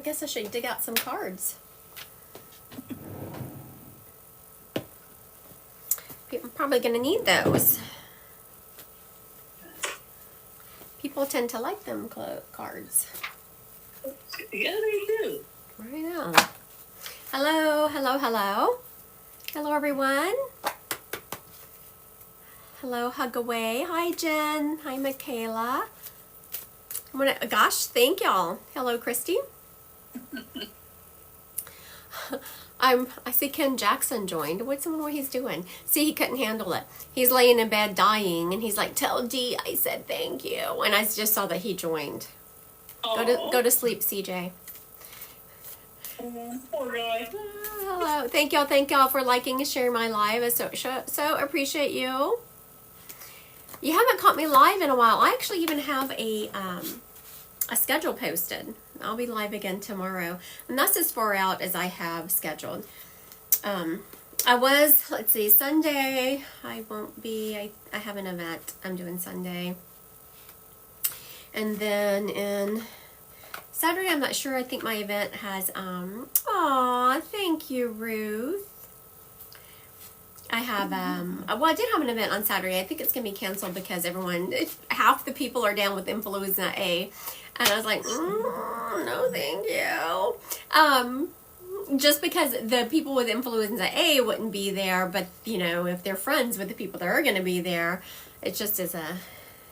guess I should dig out some cards. I'm probably going to need those. People tend to like them cards. Yeah, they do. I know. Hello, hello, hello. Hello, everyone. Hello, hug away. Hi, Jen. Hi, Michaela. Gosh, thank y'all. Hello, Christy. I see Ken Jackson joined. What's what he's doing? See, he couldn't handle it. He's laying in bed dying, and he's like, "Tell Dee I said thank you." And I just saw that he joined. Go to sleep, CJ. Poor guy. Hello. Thank y'all for liking and sharing my live. I so appreciate you. You haven't caught me live in a while. I actually even have a schedule posted. I'll be live again tomorrow, and that's as far out as I have scheduled. Let's see, Sunday I won't be. I have an event I'm doing Sunday, and then in Saturday I'm not sure. I think my event has aw, thank you, Ruth. I have well, I did have an event on Saturday. I think it's gonna be canceled because half the people are down with influenza A, and I was like, no, thank you. Just because the people with influenza A wouldn't be there, but if they're friends with the people that are gonna be there, it just is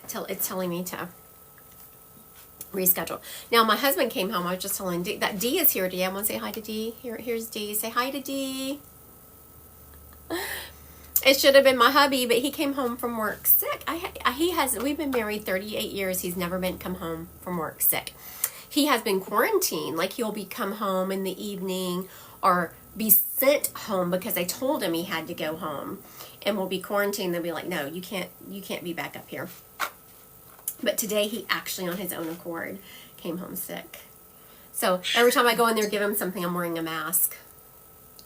it's telling me to reschedule. Now my husband came home. I was just telling Dee that Dee is here. Dee, I want to say hi to Dee. Here's Dee. Say hi to Dee. It should have been my hubby, but he came home from work sick. We've been married 38 years. He's never come home from work sick. He has been quarantined. Like he'll come home in the evening or be sent home because I told him he had to go home, and we'll be quarantined. They'll be like, no, you can't be back up here. But today he actually on his own accord came home sick. So every time I go in there, give him something, I'm wearing a mask.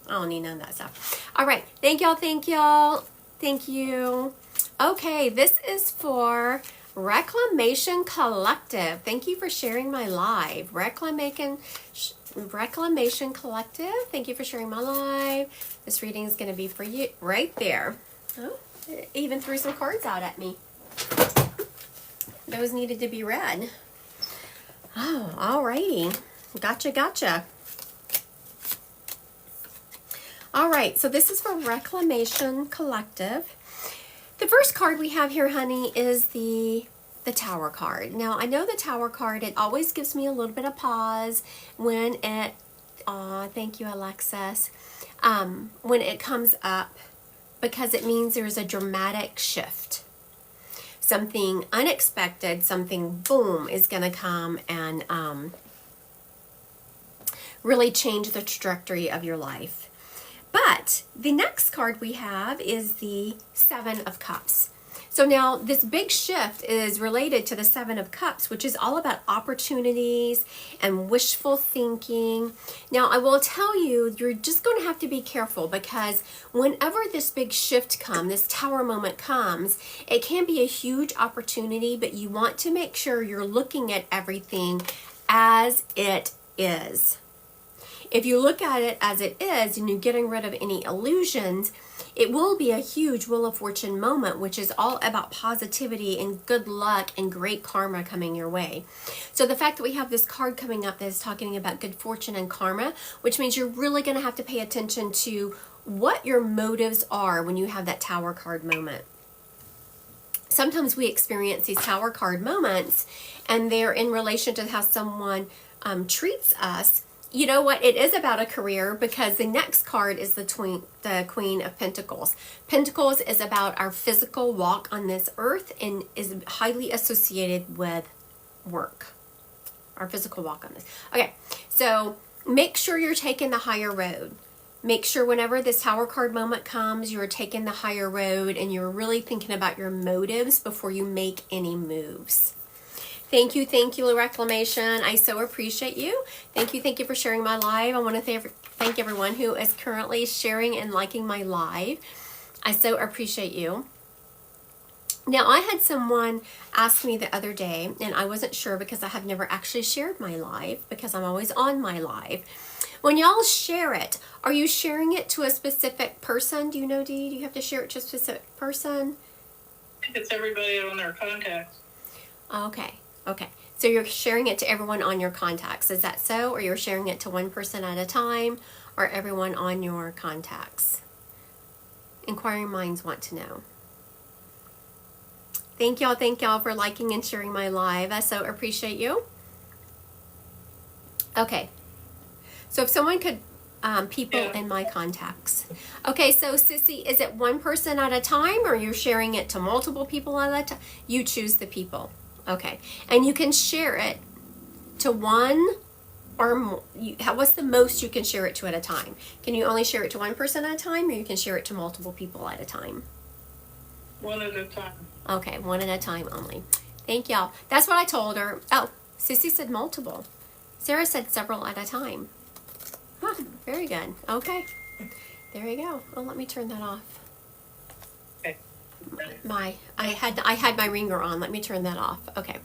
I don't need none of that stuff. All right. Thank y'all. Thank y'all. Thank you. Okay. This is for Reclamation Collective. Thank you for sharing my live. Reclamation Collective. Thank you for sharing my live. This reading is going to be for you right there. Oh, it even threw some cards out at me. Those needed to be read. Oh, alrighty. Gotcha. All right, so this is for Reclamation Collective. The first card we have here, honey, is the Tower card. Now, I know the Tower card, it always gives me a little bit of pause when it, thank you, Alexis, when it comes up, because it means there's a dramatic shift. Something unexpected, something boom is going to come and really change the trajectory of your life. But the next card we have is the Seven of Cups. So now this big shift is related to the Seven of Cups, which is all about opportunities and wishful thinking. Now, I will tell you, you're just going to have to be careful, because whenever this big shift comes, this Tower moment comes, it can be a huge opportunity, but you want to make sure you're looking at everything as it is. If you look at it as it is and you're getting rid of any illusions, it will be a huge Wheel of Fortune moment, which is all about positivity and good luck and great karma coming your way. So the fact that we have this card coming up that is talking about good fortune and karma, which means you're really going to have to pay attention to what your motives are when you have that Tower card moment. Sometimes we experience these Tower card moments and they're in relation to how someone treats us. You know what? It is about a career, because the next card is the Queen of Pentacles. Pentacles is about our physical walk on this earth and is highly associated with work. Our physical walk on this. Okay, so make sure you're taking the higher road. Make sure whenever this Tower card moment comes, you're taking the higher road and you're really thinking about your motives before you make any moves. Thank you, Reclamation. I so appreciate you. Thank you for sharing my live. I want to thank everyone who is currently sharing and liking my live. I so appreciate you. Now, I had someone ask me the other day, and I wasn't sure because I have never actually shared my live because I'm always on my live. When y'all share it, are you sharing it to a specific person? Do you know, Dee? Do you have to share it to a specific person? I think it's everybody on their contacts. Okay, okay. So you're sharing it to everyone on your contacts. Is that so? Or you're sharing it to one person at a time or everyone on your contacts? Inquiring minds want to know. Thank y'all for liking and sharing my live. I so appreciate you. Okay. So if someone could, people in my contacts. Okay, so Sissy, is it one person at a time or you're sharing it to multiple people at a time? You choose the people. Okay. And you can share it to one or more. What's the most you can share it to at a time? Can you only share it to one person at a time or you can share it to multiple people at a time? One at a time. Okay, one at a time only. Thank y'all. That's what I told her. Oh, Sissy said multiple. Sarah said several at a time. Huh, very good. Okay. There you go. Oh, let me turn that off. Okay. I had my ringer on. Let me turn that off. Okay.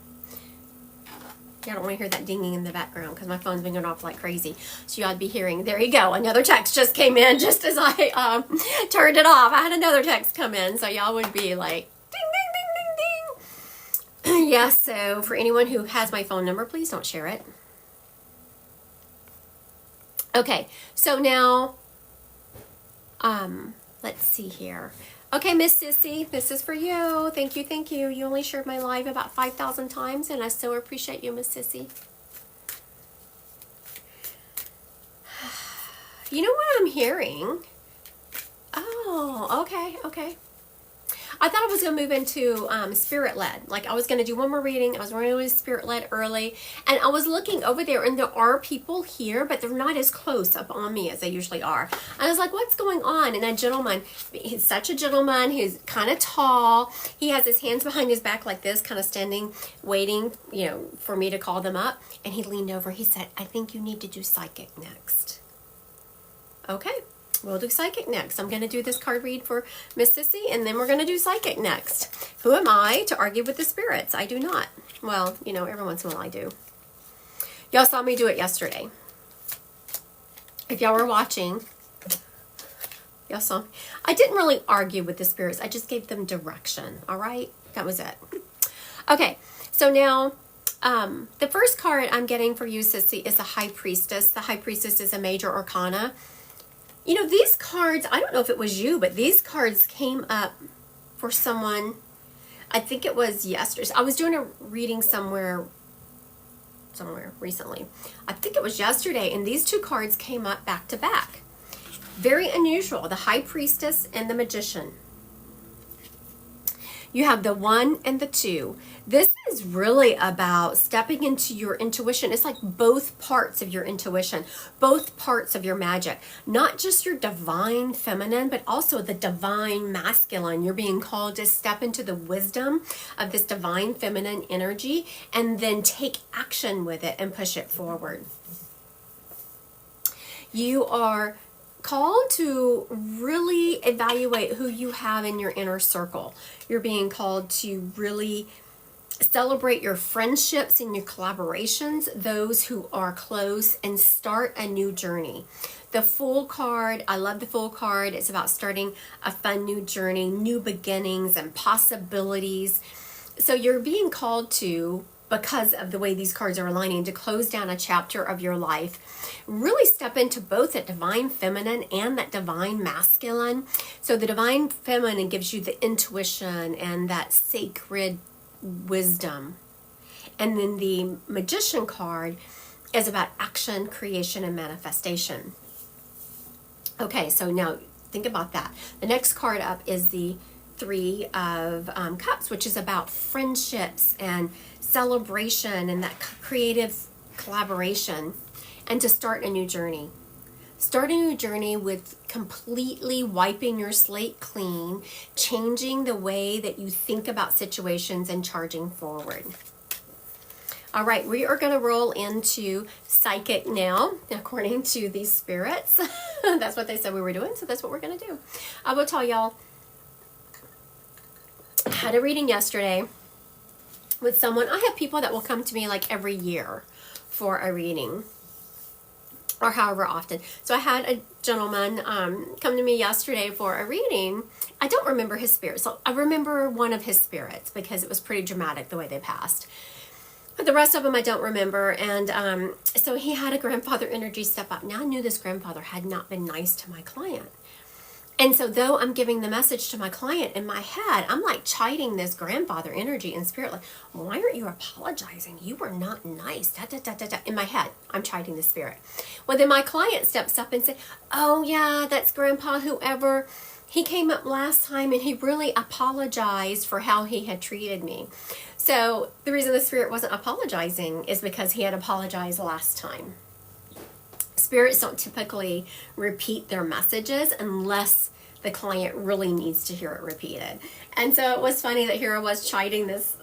Yeah, I don't want to hear that dinging in the background because my phone's been going off like crazy. So you ought to be hearing. There you go. Another text just came in just as I turned it off. I had another text come in, so y'all would be like, ding, ding, ding, ding, ding. Yeah, so for anyone who has my phone number, please don't share it. Okay, so now, let's see here. Okay, Miss Sissy, this is for you. Thank you, thank you. You only shared my live about 5,000 times, and I so appreciate you, Miss Sissy. You know what I'm hearing? Oh, okay, okay. I thought I was going to move into spirit-led. Like I was going to do one more reading. I was going to do spirit-led early. And I was looking over there and there are people here, but they're not as close up on me as they usually are. And I was like, what's going on? And a gentleman, he's such a gentleman. He's kind of tall. He has his hands behind his back like this, kind of standing, waiting, you know, for me to call them up. And he leaned over. He said, I think you need to do psychic next. Okay. We'll do psychic next. I'm going to do this card read for Miss Sissy, and then we're going to do psychic next. Who am I to argue with the spirits? I do not. Well, you know, every once in a while I do. Y'all saw me do it yesterday. If y'all were watching, y'all saw me. I didn't really argue with the spirits. I just gave them direction. All right? That was it. Okay. So now, the first card I'm getting for you, Sissy, is the High Priestess. The High Priestess is a major arcana. You know, these cards, I don't know if it was you, but these cards came up for someone, I think it was yesterday. I was doing a reading somewhere recently. I think it was yesterday, and these two cards came up back to back. Very unusual, the High Priestess and the Magician. You have the 1 and the 2. This is really about stepping into your intuition. It's like both parts of your intuition, both parts of your magic, not just your divine feminine, but also the divine masculine. You're being called to step into the wisdom of this divine feminine energy and then take action with it and push it forward. You are called to really evaluate who you have in your inner circle. You're being called to really celebrate your friendships and your collaborations, those who are close, and start a new journey. The Fool card, I love the Fool card. It's about starting a fun new journey, new beginnings and possibilities. So you're being called to, because of the way these cards are aligning, to close down a chapter of your life. Really step into both that divine feminine and that divine masculine. So the divine feminine gives you the intuition and that sacred wisdom. And then the Magician card is about action, creation, and manifestation. Okay, so now think about that. The next card up is the 3 of Cups, which is about friendships and celebration and that creative collaboration, and to start a new journey. Start a new journey with completely wiping your slate clean, changing the way that you think about situations and charging forward. All right, we are going to roll into psychic now, according to these spirits. That's what they said we were doing, so that's what we're going to do. I will tell y'all, I had a reading yesterday with someone. I have people that will come to me like every year for a reading, or however often. So I had a gentleman come to me yesterday for a reading. I don't remember his spirit. So I remember one of his spirits because it was pretty dramatic the way they passed. But the rest of them I don't remember. And so he had a grandfather energy step up. Now I knew this grandfather had not been nice to my client. And so though I'm giving the message to my client, in my head, I'm like chiding this grandfather energy in spirit, like, why aren't you apologizing? You were not nice. Da, da, da, da, da. In my head, I'm chiding the spirit. Well, then my client steps up and says, oh yeah, that's Grandpa, whoever. He came up last time and he really apologized for how he had treated me. So the reason the spirit wasn't apologizing is because he had apologized last time. Spirits don't typically repeat their messages unless the client really needs to hear it repeated. And so it was funny that here I was chiding this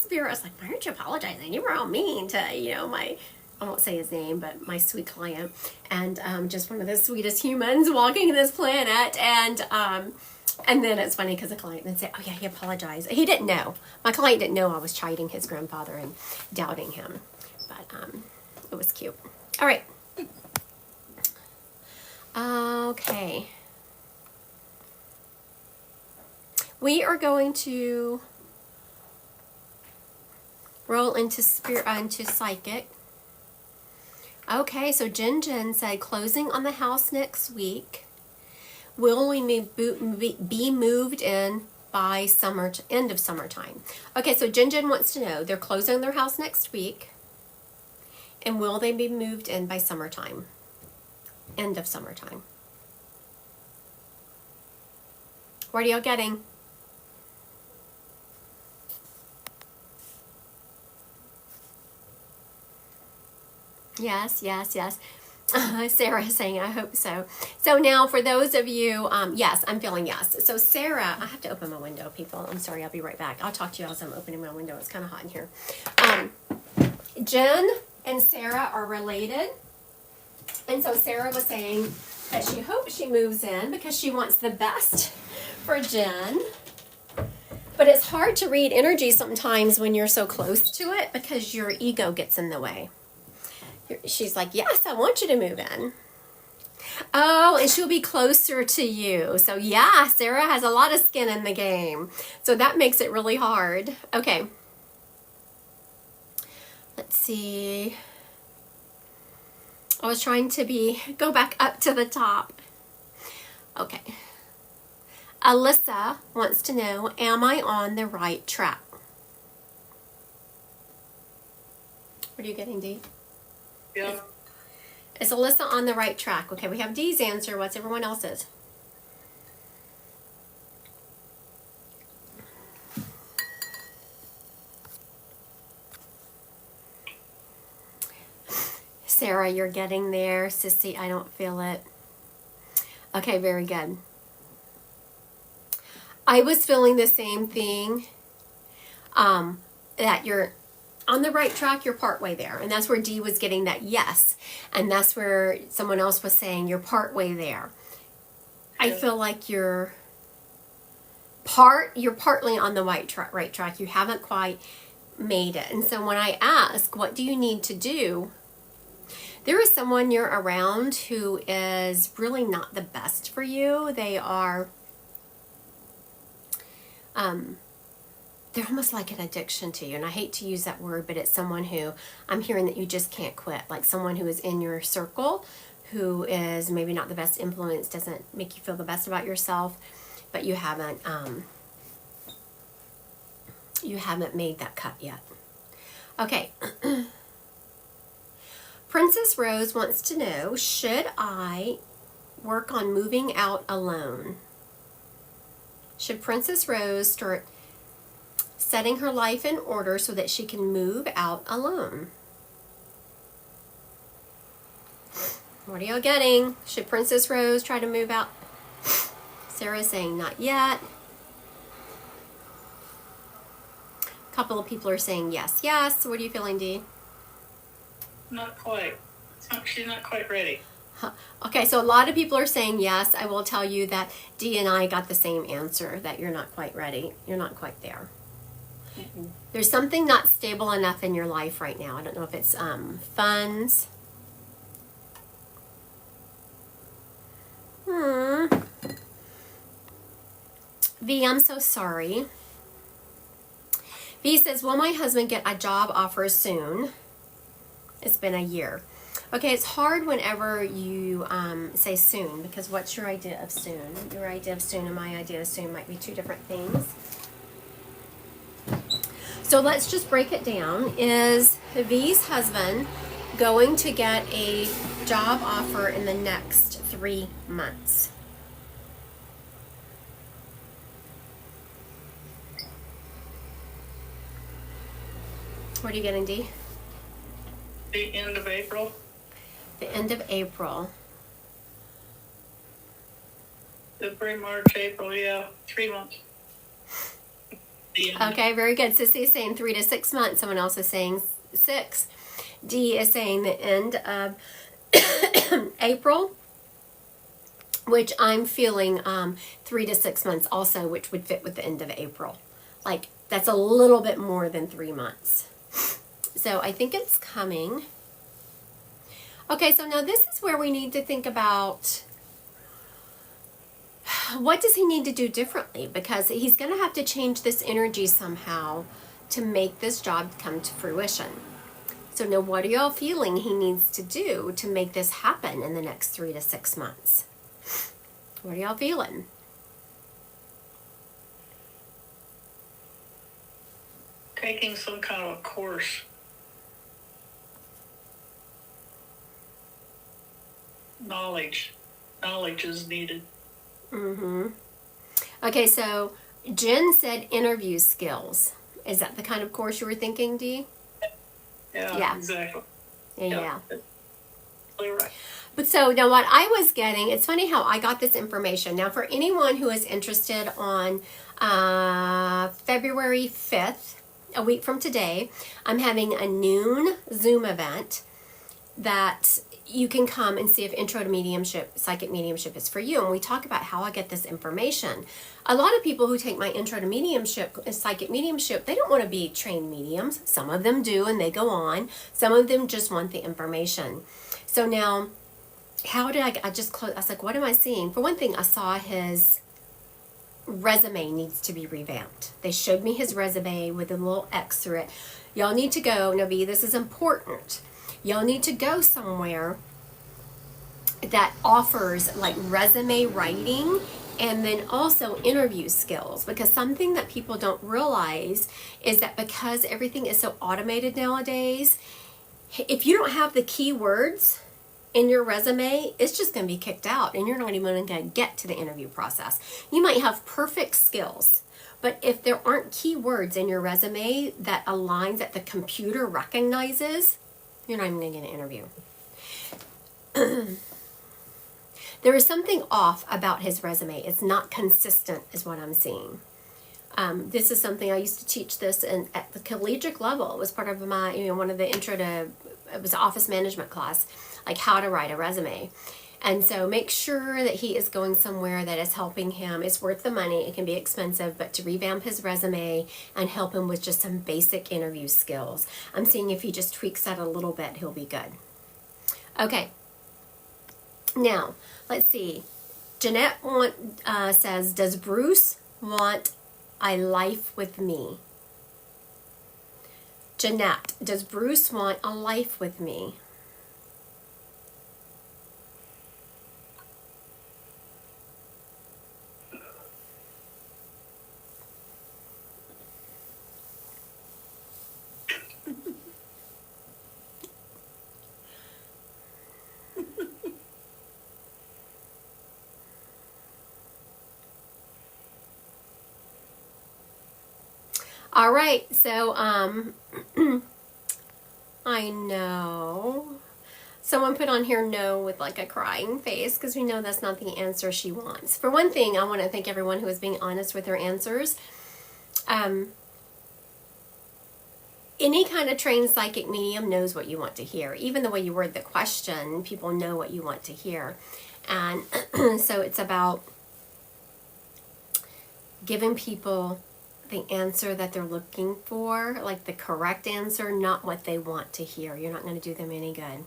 spirit. I was like, why aren't you apologizing? You were all mean to, I won't say his name, but my sweet client. And just one of the sweetest humans walking this planet. And then it's funny because the client then said, oh yeah, he apologized. He didn't know. My client didn't know I was chiding his grandfather and doubting him. But it was cute. All right. Okay. We are going to roll into psychic. Okay, so Jen said closing on the house next week. Will we be moved in by end of summertime? Okay, so Jen wants to know, they're closing their house next week, and will they be moved in by summertime? End of summertime. What are y'all getting? Yes. Sarah is saying, I hope so. So now for those of you, yes, I'm feeling yes. So Sarah, I have to open my window, people. I'm sorry, I'll be right back. I'll talk to you as I'm opening my window. It's kind of hot in here. Jen and Sarah are related. And so Sarah was saying that she hopes she moves in because she wants the best for Jen. But it's hard to read energy sometimes when you're so close to it because your ego gets in the way. She's like, yes, I want you to move in. Oh, and she'll be closer to you. So yeah, Sarah has a lot of skin in the game. So that makes it really hard. Okay. Let's see. I was trying to go back up to the top. Okay. Alyssa wants to know, am I on the right track? What are you getting, Dee? Yeah. Is Alyssa on the right track? Okay, we have Dee's answer. What's everyone else's? Sarah, you're getting there. Sissy, I don't feel it. Okay, very good. I was feeling the same thing, that you're on the right track, you're partway there. And that's where Dee was getting that yes. And that's where someone else was saying you're partway there. I feel like you're partly on the right track. You haven't quite made it. And so when I ask, what do you need to do? There is someone you're around who is really not the best for you. They are, they're almost like an addiction to you. And I hate to use that word, but it's someone who I'm hearing that you just can't quit. Like someone who is in your circle, who is maybe not the best influence, doesn't make you feel the best about yourself, but you haven't made that cut yet. Okay. Princess Rose wants to know, should I work on moving out alone? Should Princess Rose start setting her life in order so that she can move out alone? What are y'all getting? Should Princess Rose try to move out? Sarah's saying not yet. A couple of people are saying yes, yes. What are you feeling, Dee? Not quite. She's not quite ready. Okay, so a lot of people are saying yes. I will tell you that Dee and I got the same answer, that you're not quite ready. You're not quite there. There's something not stable enough in your life right now. I don't know if it's funds. V, I'm so sorry. V says, will my husband get a job offer soon? It's been a year. Okay, it's hard whenever you say soon, because what's your idea of soon? Your idea of soon and my idea of soon might be two different things. So let's just break it down. Is V's husband going to get a job offer in the next 3 months? What are you getting, Dee? The end of April. The end of April. February, March, April, yeah, 3 months. The end. Okay, very good. Sissy is saying 3 to 6 months. Someone else is saying 6. Dee is saying the end of April, which I'm feeling 3 to 6 months also, which would fit with the end of April. Like, that's a little bit more than 3 months. So I think it's coming. Okay, so now this is where we need to think about what does he need to do differently, because he's going to have to change this energy somehow to make this job come to fruition. So now what are y'all feeling he needs to do to make this happen in the next 3 to 6 months? What are y'all feeling? Taking some kind of a course. Knowledge is needed. Okay, so Jen said interview skills. Is that the kind of course you were thinking, Dee? Yeah. Exactly. Yeah. You're right. But so now what I was getting, it's funny how I got this information. Now for anyone who is interested, on February 5th, a week from today, I'm having a noon Zoom event that you can come and see if Intro to Mediumship, Psychic Mediumship is for you. And we talk about how I get this information. A lot of people who take my Intro to Mediumship, Psychic Mediumship, they don't want to be trained mediums. Some of them do and they go on. Some of them just want the information. So now, how did I just close? I was like, what am I seeing? For one thing, I saw his resume needs to be revamped. They showed me his resume with a little X through it. Y'all need to go, Navi, this is important. Y'all need to go somewhere that offers like resume writing and then also interview skills, because something that people don't realize is that because everything is so automated nowadays, if you don't have the keywords in your resume, it's just going to be kicked out and you're not even going to get to the interview process. You might have perfect skills, but if there aren't keywords in your resume that aligns, that the computer recognizes, you're not even going to get an interview. There is something off about his resume. It's not consistent is what I'm seeing. This is something I used to teach this at the collegiate level. It was part of my, one of the intro to, it was an office management class, like how to write a resume. And so make sure that he is going somewhere that is helping him. It's worth the money. It can be expensive, but to revamp his resume and help him with just some basic interview skills. I'm seeing if he just tweaks that a little bit, he'll be good. Okay. Now, let's see. Jeanette says, does Bruce want a life with me? Jeanette, does Bruce want a life with me? All right, so I know someone put on here no with like a crying face, because we know that's not the answer she wants. For one thing, I want to thank everyone who is being honest with their answers. any kind of trained psychic medium knows what you want to hear. Even the way you word the question, people know what you want to hear. And so it's about giving people the answer that they're looking for, like the correct answer, not what they want to hear. You're not going to do them any good.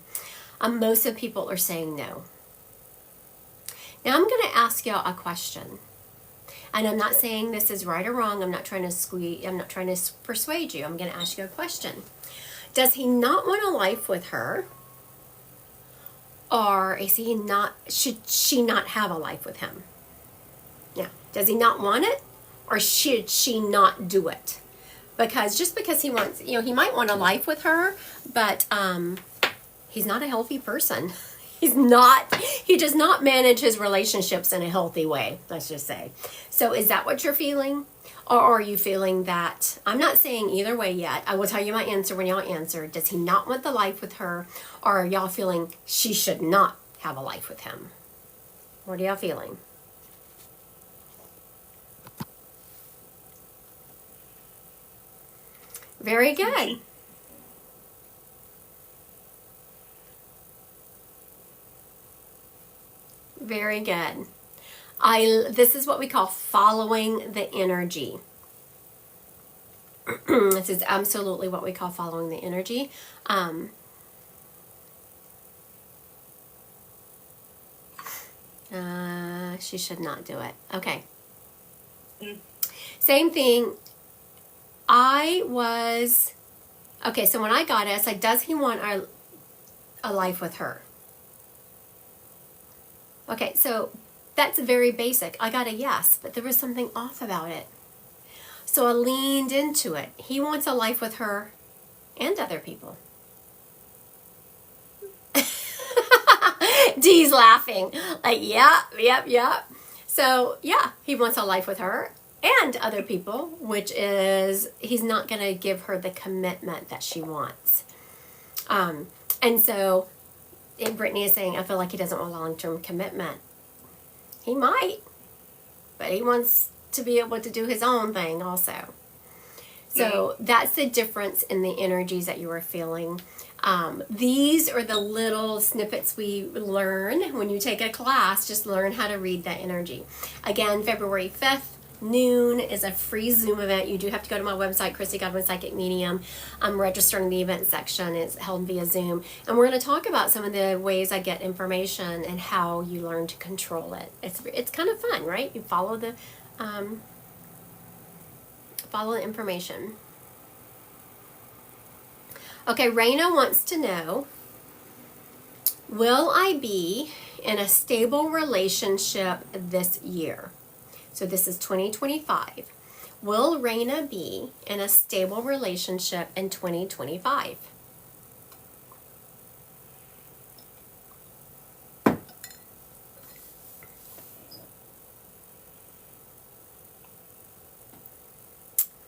Most of the people are saying no. Now I'm going to ask y'all a question. And I'm not saying this is right or wrong. I'm not trying to persuade you. I'm going to ask you a question. Does he not want a life with her? Or should she not have a life with him? Now, does he not want it? Or should she not do it? Because just because he wants, he might want a life with her, but he's not a healthy person. He does not manage his relationships in a healthy way, let's just say. So is that what you're feeling? Or are you feeling that, I'm not saying either way yet. I will tell you my answer when y'all answer. Does he not want the life with her? Or are y'all feeling she should not have a life with him? What are y'all feeling? Very good. Very good. This is what we call following the energy. This is absolutely what we call following the energy. She should not do it. Okay. Same thing. Okay, so when I got it, I said, does he want a life with her? Okay, so that's very basic. I got a yes, but there was something off about it. So I leaned into it. He wants a life with her and other people. Dee's laughing. Like, yep. So, yeah, he wants a life with her and other people, which is he's not going to give her the commitment that she wants. And so Brittany is saying, I feel like he doesn't want long-term commitment. He might, but he wants to be able to do his own thing also. So that's the difference in the energies that you are feeling. These are the little snippets we learn when you take a class. Just learn how to read that energy. Again, February 5th. Noon is a free Zoom event. You do have to go to my website, Christy Godwin Psychic Medium. I'm registering the event section. It's held via Zoom. And we're going to talk about some of the ways I get information and how you learn to control it. It's kind of fun, right? You follow the information. Okay, Raina wants to know, will I be in a stable relationship this year? So this is 2025. Will Raina be in a stable relationship in 2025?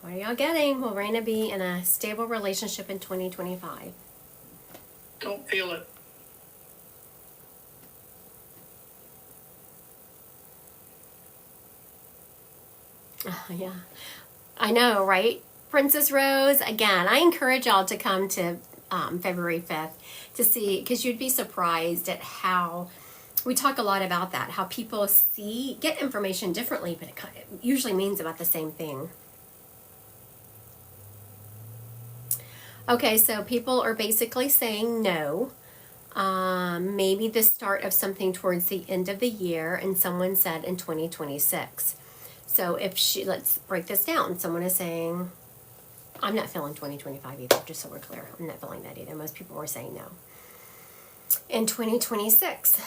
What are y'all getting? Will Raina be in a stable relationship in 2025? Don't feel it. Yeah, I know, right? Princess Rose, again, I encourage y'all to come to February 5th to see, because you'd be surprised at how, we talk a lot about that, how people get information differently, but it usually means about the same thing. Okay, so people are basically saying no. Maybe the start of something towards the end of the year, and someone said in 2026. So let's break this down. Someone is saying, I'm not feeling 2025 either, just so we're clear. I'm not feeling that either. Most people were saying no. In 2026.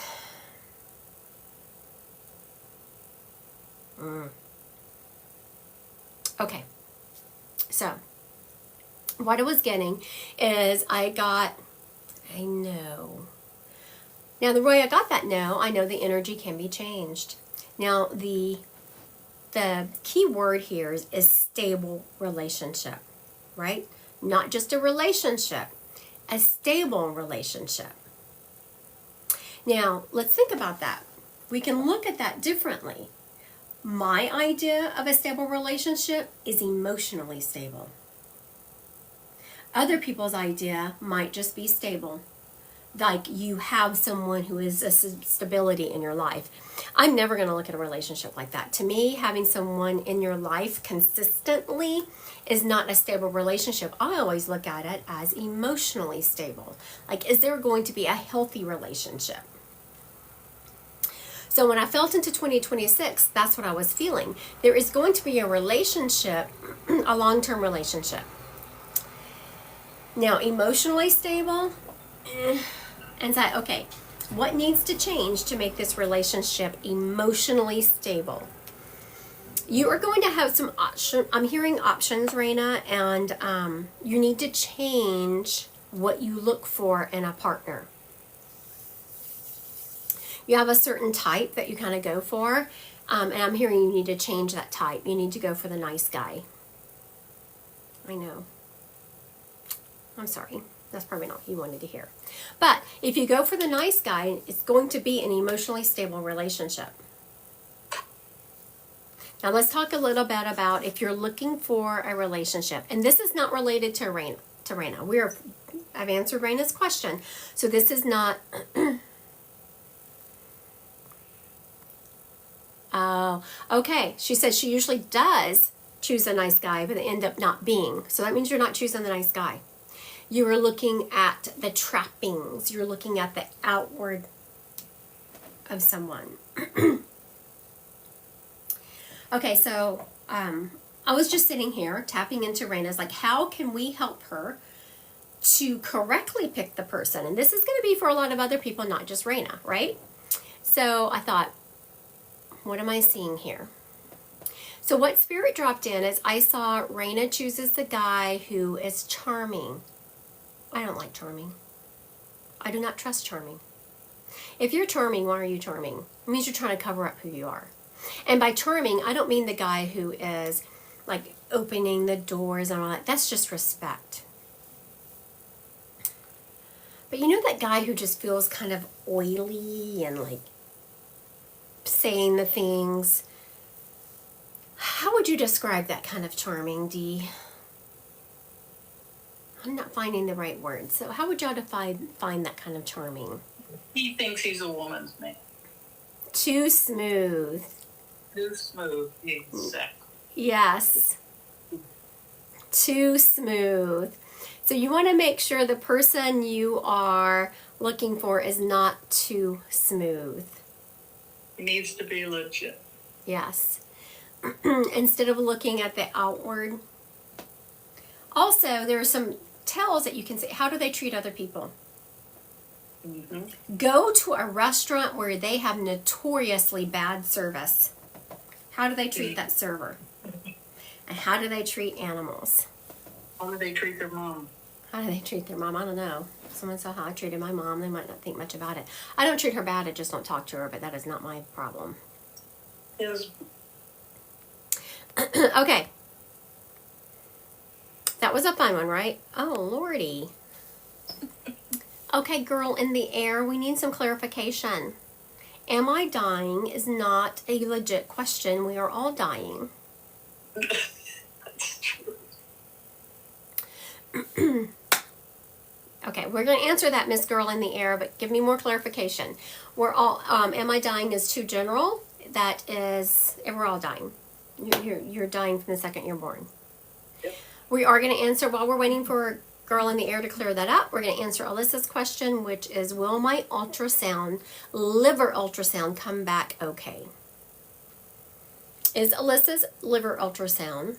Okay. So, what I was getting is I know. Now, the way I got that no, I know the energy can be changed. Now, the key word here is stable relationship, right? Not just a relationship, a stable relationship. Now, let's think about that. We can look at that differently. My idea of a stable relationship is emotionally stable. Other people's idea might just be stable. Like you have someone who is a stability in your life. I'm never going to look at a relationship like that. To me, having someone in your life consistently is not a stable relationship. I always look at it as emotionally stable. Like, is there going to be a healthy relationship? So when I felt into 2026, that's what I was feeling. There is going to be a relationship, a long-term relationship. Now, emotionally stable, and say, okay, what needs to change to make this relationship emotionally stable? You are going to have some options. I'm hearing options, Raina, and you need to change what you look for in a partner. You have a certain type that you kind of go for, and I'm hearing you need to change that type. You need to go for the nice guy. I know. I'm sorry. That's probably not what you wanted to hear. But if you go for the nice guy, it's going to be an emotionally stable relationship. Now let's talk a little bit about if you're looking for a relationship. And this is not related to Raina. I've answered Raina's question. So this is not... Oh, okay. She says she usually does choose a nice guy, but they end up not being. So that means you're not choosing the nice guy. You are looking at the trappings. You're looking at the outward of someone. Okay, so I was just sitting here tapping into Raina's, like, how can we help her to correctly pick the person? And this is going to be for a lot of other people, not just Raina, right? So I thought, what am I seeing here? So what Spirit dropped in is I saw Raina chooses the guy who is charming. I don't like charming. I do not trust charming. If you're charming, why are you charming? It means you're trying to cover up who you are. And by charming, I don't mean the guy who is like opening the doors and all that. That's just respect. But you know that guy who just feels kind of oily and like saying the things? How would you describe that kind of charming, Dee? I'm not finding the right word. So how would y'all find that kind of charming? He thinks he's a woman's man. Too smooth. Too smooth, exactly. Yes. Too smooth. So you want to make sure the person you are looking for is not too smooth. He needs to be legit. Yes. Instead of looking at the outward. Also, there are some tells that you can see. How do they treat other people? Mm-hmm. Go to a restaurant where they have notoriously bad service. How do they treat that server? And how do they treat animals? How do they treat their mom? How do they treat their mom? I don't know. Someone saw how I treated my mom. They might not think much about it. I don't treat her bad. I just don't talk to her, but that is not my problem. Yes. Okay. That was a fun one, right? Oh, Lordy. Okay, girl in the air, we need some clarification. Am I dying is not a legit question. We are all dying. That's true. Okay, we're going to answer that, Miss Girl in the Air, but give me more clarification. We're all, am I dying is too general. That is, we're all dying. You're dying from the second you're born. Yep. We are going to answer, while we're waiting for Girl in the Air to clear that up, we're going to answer Alyssa's question, which is, will my liver ultrasound come back okay? Is Alyssa's liver ultrasound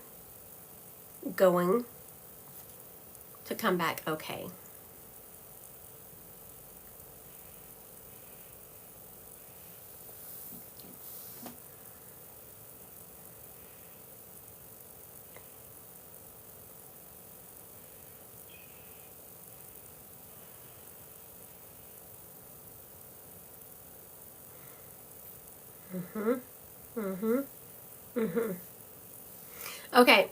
going to come back okay? Okay,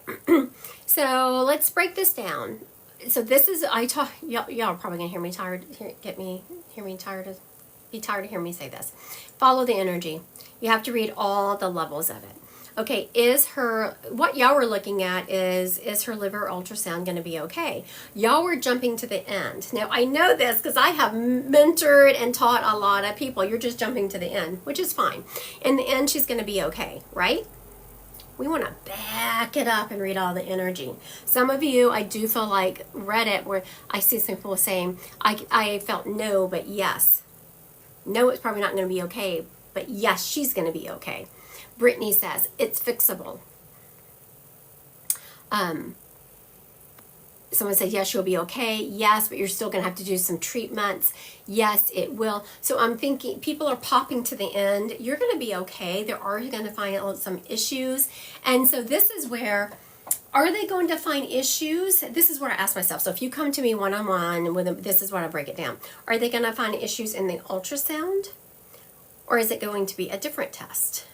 so let's break this down. So this is, y'all are probably gonna hear me tired, be tired of hearing me say this. Follow the energy. You have to read all the levels of it. Okay, what y'all were looking at is her liver ultrasound going to be okay? Y'all were jumping to the end. Now, I know this because I have mentored and taught a lot of people. You're just jumping to the end, which is fine. In the end, she's going to be okay, right? We want to back it up and read all the energy. Some of you, I do feel like, read it where I see some people saying, I felt no, but yes. No, it's probably not going to be okay, but yes, she's going to be okay. Brittany says, it's fixable. Someone said, yes, you'll be okay. Yes, but you're still going to have to do some treatments. Yes, it will. So I'm thinking people are popping to the end. You're going to be okay. There are going to find some issues. And so this is where, are they going to find issues? This is what I ask myself. So if you come to me one-on-one with them, this is what I break it down. Are they going to find issues in the ultrasound? Or is it going to be a different test?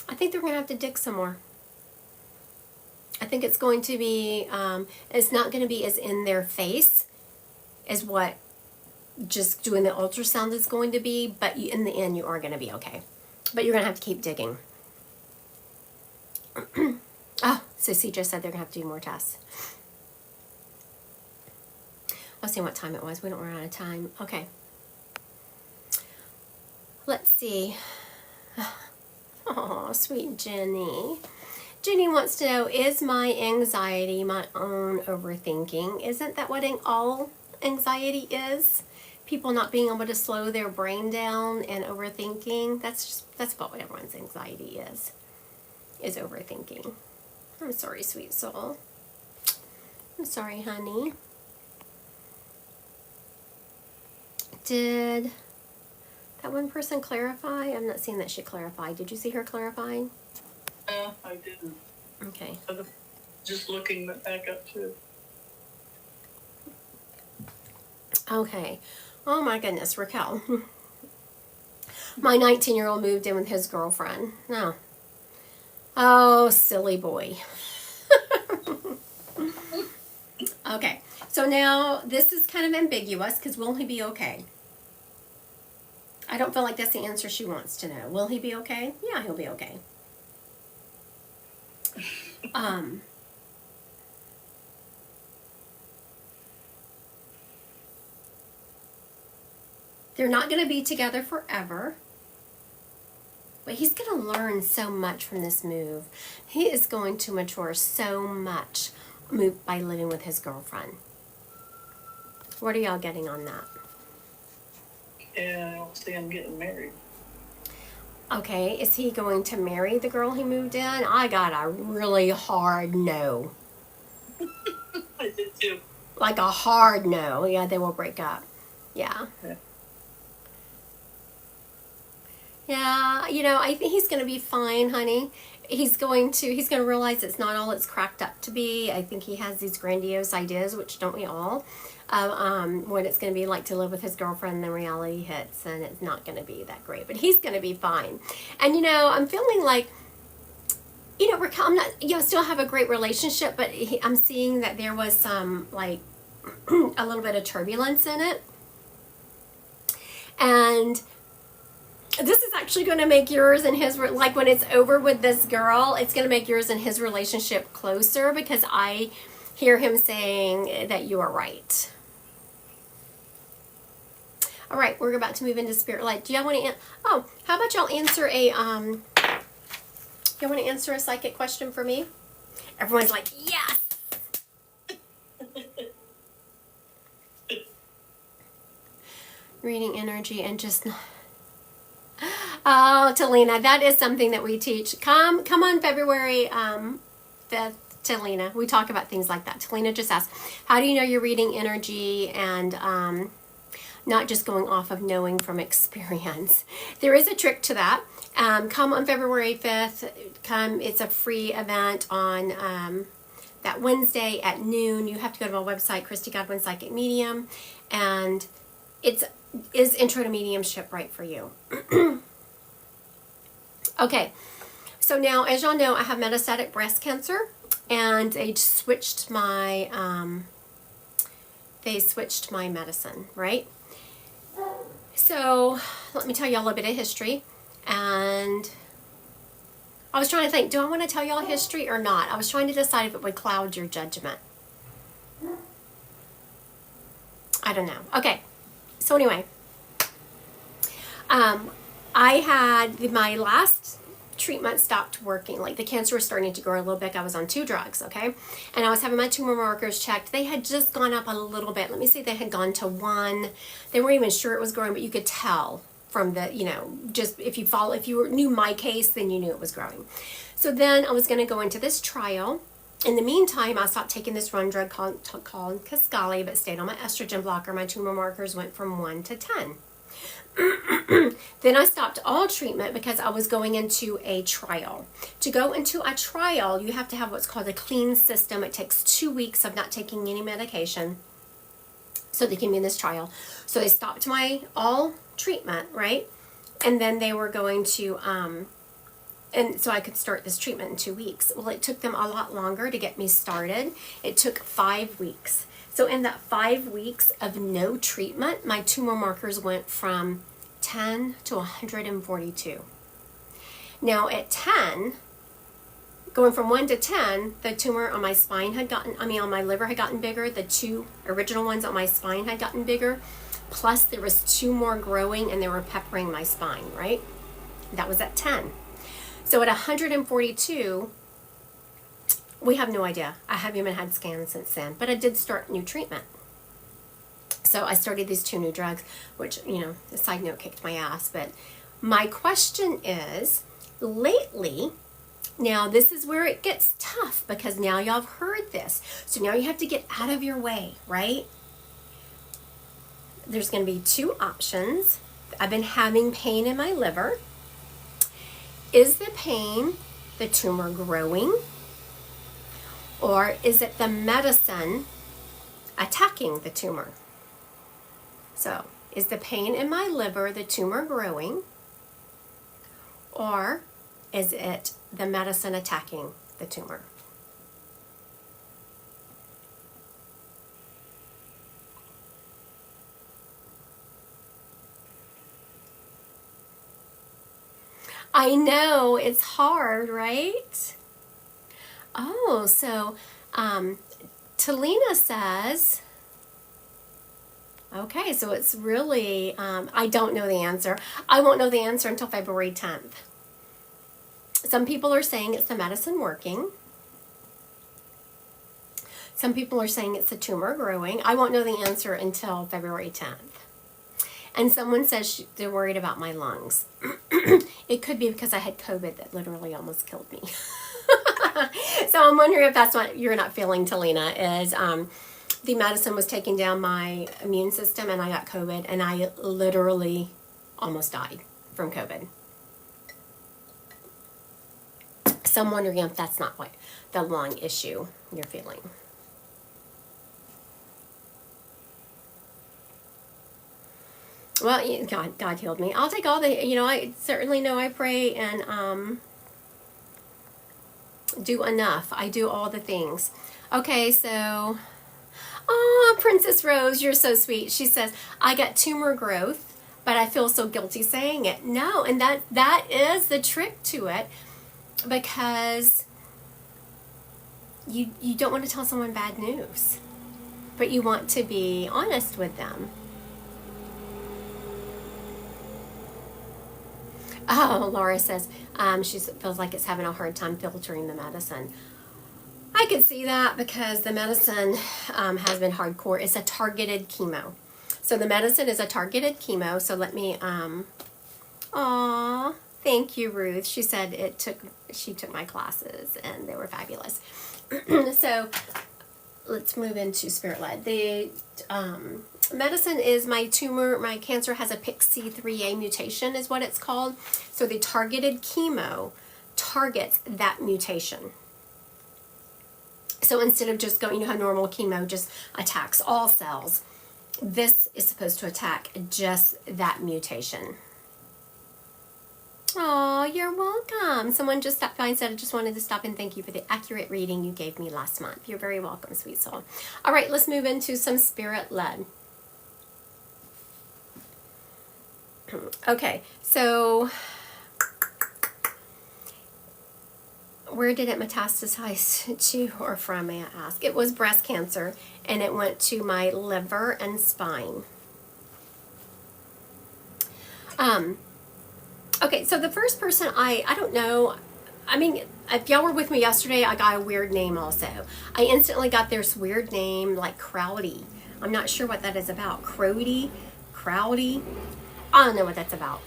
I think they're going to have to dig some more. I think it's going to be, it's not going to be as in their face as what just doing the ultrasound is going to be, but in the end, you are going to be okay. But you're going to have to keep digging. Oh, Sissy just said they're going to have to do more tests. Let's see what time it was. We don't run out of time. Okay. Let's see. Oh, sweet Jenny. Jenny wants to know, is my anxiety my own overthinking? Isn't that what all anxiety is? People not being able to slow their brain down and overthinking. That's what everyone's anxiety is overthinking. I'm sorry, sweet soul. I'm sorry, honey. Did that one person clarify? I'm not seeing that she clarified. Did you see her clarifying? No, I didn't. Okay. Just looking back up to. Okay. Oh my goodness, Raquel. My 19-year-old moved in with his girlfriend. No. Oh, silly boy. Okay. So now this is kind of ambiguous because will he be okay? I don't feel like that's the answer she wants to know. Will he be okay? Yeah, he'll be okay. They're not going to be together forever, but he's going to learn so much from this move. He is going to mature so much by living with his girlfriend. What are y'all getting on that? Yeah, I don't see him getting married. Okay, is he going to marry the girl he moved in? I got a really hard no. I did too. Like a hard no. Yeah, they will break up. Yeah. Yeah, I think he's going to be fine, honey. He's going to realize it's not all it's cracked up to be. I think he has these grandiose ideas, which don't we all, of what it's going to be like to live with his girlfriend, and then reality hits, and it's not going to be that great. But he's going to be fine. And, I'm feeling like, Raquel, I'm not, still have a great relationship, but I'm seeing that there was some, like, a little bit of turbulence in it. And this is actually going to make yours and his, like when it's over with this girl, it's going to make yours and his relationship closer because I hear him saying that you are right. All right, we're about to move into Spirit Light. Do y'all want to, how about y'all answer y'all want to answer a psychic question for me? Everyone's like, yes! Reading energy and just... Oh, Talina, that is something that we teach. Come on February 5th, Talina. We talk about things like that. Talina just asked, how do you know you're reading energy and not just going off of knowing from experience? There is a trick to that. Come on February 5th. It's a free event on that Wednesday at noon. You have to go to my website, Christy Godwin Psychic Medium, and is Intro to Mediumship right for you? Okay, so now, as y'all know, I have metastatic breast cancer, and they switched my medicine, right? So let me tell you a little bit of history. And I was trying to think, do I want to tell y'all history or not? I was trying to decide if it would cloud your judgment. I don't know. Okay. So anyway, I had my last treatment stopped working. Like the cancer was starting to grow a little bit. I was on 2 drugs, okay? And I was having my tumor markers checked. They had just gone up a little bit. Let me see, they had gone to 1. They weren't even sure it was growing, but you could tell from the, just if you knew my case, then you knew it was growing. So then I was going to go into this trial. In the meantime, I stopped taking this run drug called Kisqali, but stayed on my estrogen blocker. My tumor markers went from 1 to 10. Then I stopped all treatment because I was going into a trial. To go into a trial, you have to have what's called a clean system. It takes 2 weeks of not taking any medication so they can be in this trial. So they stopped my all treatment, right? And then they were going to, and so I could start this treatment in 2 weeks. Well, it took them a lot longer to get me started. It took 5 weeks. So in that 5 weeks of no treatment, my tumor markers went from 10 to 142. Now at 10, going from 1 to 10, the tumor on my spine on my liver had gotten bigger. The 2 original ones on my spine had gotten bigger. Plus there was 2 more growing and they were peppering my spine, right? That was at 10. So at 142, we have no idea. I haven't even had scans since then, but I did start new treatment. So I started these 2 new drugs, which, a side note, kicked my ass. But my question is, lately, now this is where it gets tough because now y'all have heard this. So now you have to get out of your way, right? There's going to be 2 options. I've been having pain in my liver. Is the pain the tumor growing? Or is it the medicine attacking the tumor? So, is the pain in my liver the tumor growing? Or is it the medicine attacking the tumor? I know, it's hard, right? Oh, so Talina says, okay, so it's really, I don't know the answer. I won't know the answer until February 10th. Some people are saying it's the medicine working. Some people are saying it's the tumor growing. I won't know the answer until February 10th. And someone says they're worried about my lungs. It could be because I had COVID that literally almost killed me. So I'm wondering if that's what you're not feeling, Talina, is the medicine was taking down my immune system and I got COVID and I literally almost died from COVID. So I'm wondering if that's not what the lung issue you're feeling. Well, God healed me. I'll take all the, I certainly know I pray and do enough. I do all the things. Okay, so, Princess Rose, you're so sweet. She says, I got tumor growth, but I feel so guilty saying it. No, and that is the trick to it, because you don't want to tell someone bad news, but you want to be honest with them. Oh, Laura says she feels like it's having a hard time filtering the medicine. I could see that because the medicine has been hardcore. It's a targeted chemo. So the medicine is a targeted chemo. So let me, thank you, Ruth. She said she took my classes and they were fabulous. So let's move into spirit-led. The medicine is my cancer has a PIK3A mutation is what it's called. So the targeted chemo targets that mutation. So instead of just going, how normal chemo just attacks all cells, this is supposed to attack just that mutation. Oh, you're welcome. Someone just stopped by and said, I just wanted to stop and thank you for the accurate reading you gave me last month. You're very welcome, sweet soul. All right, let's move into some spirit-led. Okay, so Where did it metastasize to or from, may I ask? It was breast cancer, and it went to my liver and spine. Okay, so the first person, I don't know. I mean, if y'all were with me yesterday, I got a weird name also. I instantly got this weird name like Crowdy. I'm not sure what that is about. Crowdy? I don't know what that's about.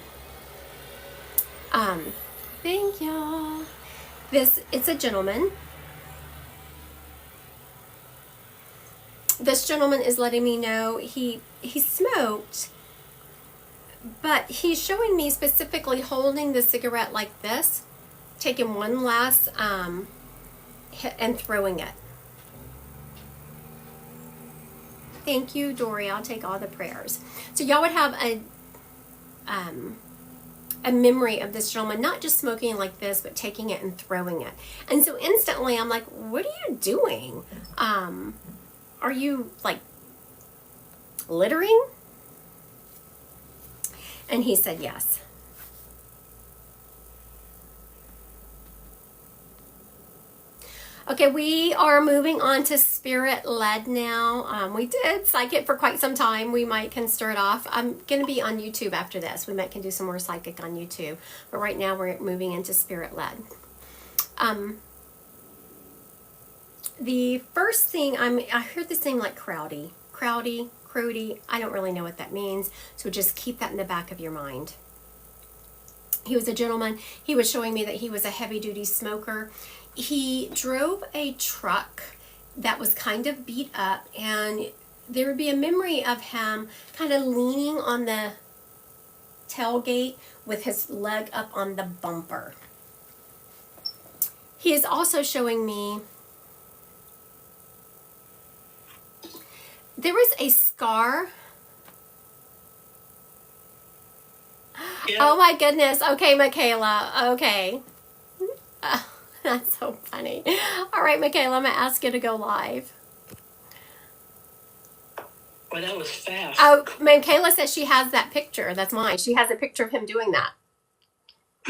Thank y'all. It's a gentleman. This gentleman is letting me know he smoked, but he's showing me specifically holding the cigarette like this, taking one last hit and throwing it. Thank you, Dory. I'll take all the prayers. So y'all would have a memory of this gentleman not just smoking like this, but taking it and throwing it. And so instantly I'm like, what are you doing? Are you like littering? And he said yes. Okay, we are moving on to spirit led now. We did psychic for quite some time. We might can start off. I'm going to be on YouTube after this. We might can do some more psychic on YouTube. But right now we're moving into spirit led. The first thing, I heard this thing like Crowdy. I don't really know what that means. So just keep that in the back of your mind. He was a gentleman. He was showing me that he was a heavy duty smoker. He drove a truck that was kind of beat up, and there would be a memory of him kind of leaning on the tailgate with his leg up on the bumper. He is also showing me there was a scar. Yeah. Oh my goodness. Okay, Michaela. Okay. That's so funny. All right, Michaela, I'm going to ask you to go live. Well, that was fast. Oh, Michaela says she has that picture. That's mine. She has a picture of him doing that.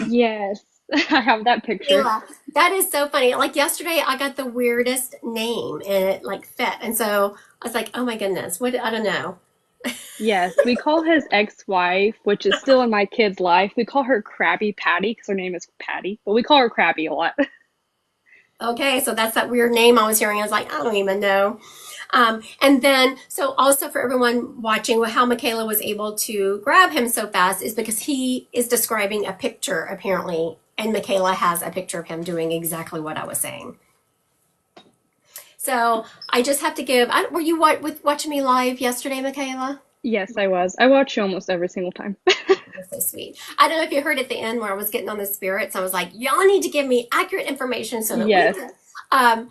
Yes, I have that picture. Michaela, that is so funny. Like yesterday, I got the weirdest name and it like fit. And so I was like, oh my goodness, what? I don't know. Yes, we call his ex-wife, which is still in my kid's life. We call her Krabby Patty because her name is Patty, but we call her Krabby a lot. Okay, so that's that weird name I was hearing. I was like, I don't even know. And then, so also for everyone watching, how Michaela was able to grab him so fast is because he is describing a picture, apparently, and Michaela has a picture of him doing exactly what I was saying. So I just have to give, were you watching me live yesterday, Michaela? Yes, I was. I watch you almost every single time. That's so sweet. I don't know if you heard at the end where I was getting on the spirits. I was like, y'all need to give me accurate information so that Yes. we can.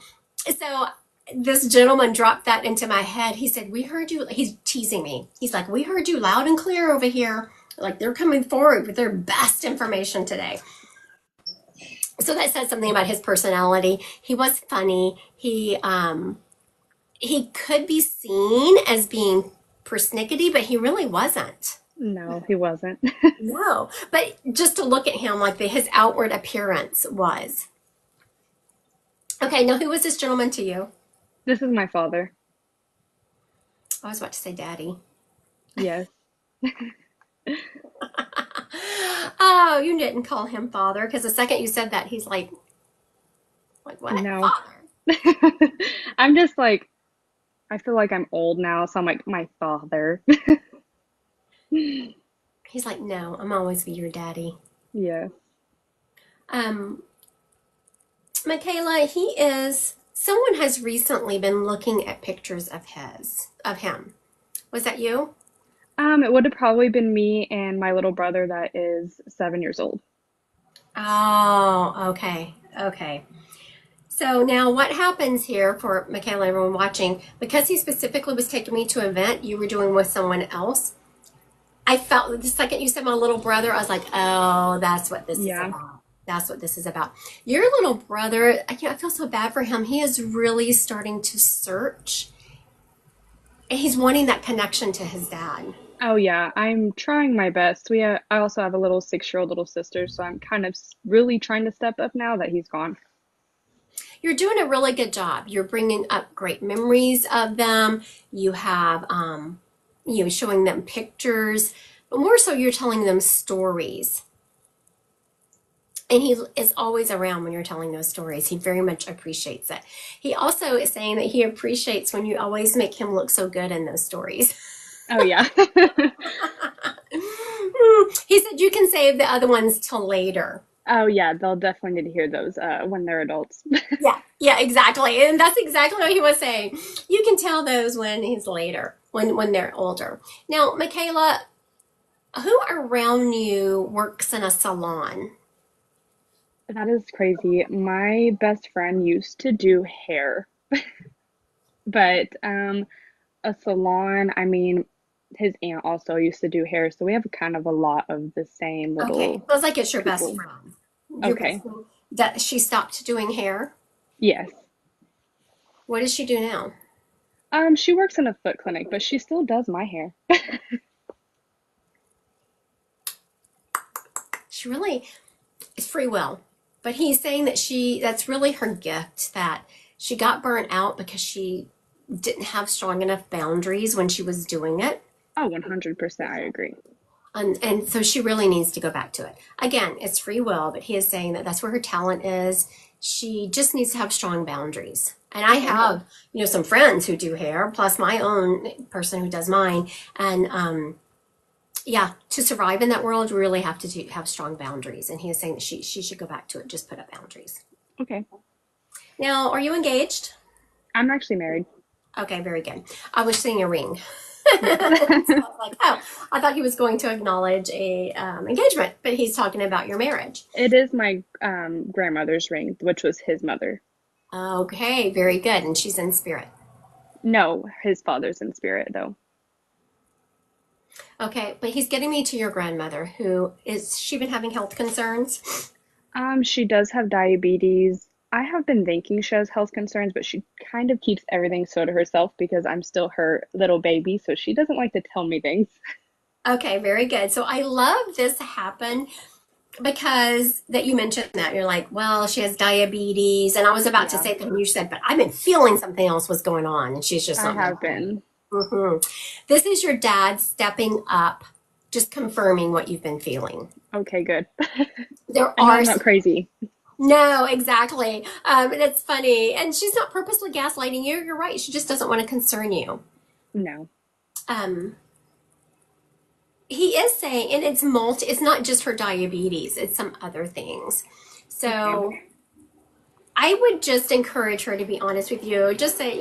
So this gentleman dropped that into my head. He said, we heard you. He's teasing me. He's like, we heard you loud and clear over here. Like they're coming forward with their best information today. So that says something about his personality. He was funny. He could be seen as being persnickety, but he really wasn't. No, he wasn't. No, but just to look at him, like his outward appearance was. Okay, now who was this gentleman to you? This is my father. I was about to say daddy. Yes. Oh, you didn't call him father, because the second you said that, he's like what? No. Father? I'm just like, I feel like I'm old now, so I'm like, my father. He's like, no, I'm always be your daddy. Yeah. Michaela, someone has recently been looking at pictures of him. Was that you? It would have probably been me and my little brother that is 7 years old. Oh, okay. Okay. So now what happens here for Michaela, everyone watching, because he specifically was taking me to an event you were doing with someone else, I felt the second you said my little brother, I was like, oh, that's what this is Yeah. about. That's what this is about. Your little brother, I feel so bad for him. He is really starting to search. And he's wanting that connection to his dad. Oh yeah, I'm trying my best. I also have a little 6-year-old little sister, so I'm kind of really trying to step up now that he's gone. you're doing a really good job. You're bringing up great memories of them. You have, showing them pictures, but more so you're telling them stories. And he is always around when you're telling those stories. He very much appreciates it. He also is saying that he appreciates when you always make him look so good in those stories. Oh, yeah. He said you can save the other ones till later. Oh, yeah. They'll definitely need to hear those when they're adults. Yeah, exactly. And that's exactly what he was saying. You can tell those when he's later, when they're older. Now, Michaela, who around you works in a salon? That is crazy. My best friend used to do hair, but a salon, I mean, his aunt also used to do hair, so we have kind of a lot of the same Okay, little feels like it's your best people. friend. Your best Okay. friend that she stopped doing hair. Yes. What does she do now? She works in a foot clinic, but she still does my hair. She really is free will. But he's saying that that's really her gift, that she got burnt out because she didn't have strong enough boundaries when she was doing it. Oh, 100%, I agree. And so she really needs to go back to it. Again, it's free will, but he is saying that that's where her talent is. She just needs to have strong boundaries. And I have, some friends who do hair, plus my own person who does mine. And yeah, to survive in that world, you really have to have strong boundaries. And he is saying that she should go back to it, just put up boundaries. Okay. Now, are you engaged? I'm actually married. Okay, very good. I was seeing a ring. So Yes. I was like, oh, I thought he was going to acknowledge a engagement, but he's talking about your marriage. It is my grandmother's ring, which was his mother. Okay, very good. And she's in spirit. No, his father's in spirit, though. Okay, but he's getting me to your grandmother, who is she been having health concerns? She does have diabetes. I have been thinking she has health concerns, but she kind of keeps everything so to herself because I'm still her little baby, so she doesn't like to tell me things. Okay, very good. So I love this happen because that you mentioned that you're like, well, she has diabetes, and I was about to Yeah, say that, and you said, but I've been feeling something else was going on, and she's just I not have mentioning it. been. hmm This is your dad stepping up, just confirming what you've been feeling. Okay, good. There I know are I'm not crazy. no, exactly. And it's funny, and she's not purposely gaslighting you. You're right. She just doesn't want to concern you. No. Um, he is saying, and it's multi. It's not just her diabetes. It's some other things. Okay. So I would just encourage her to be honest with you. Just say,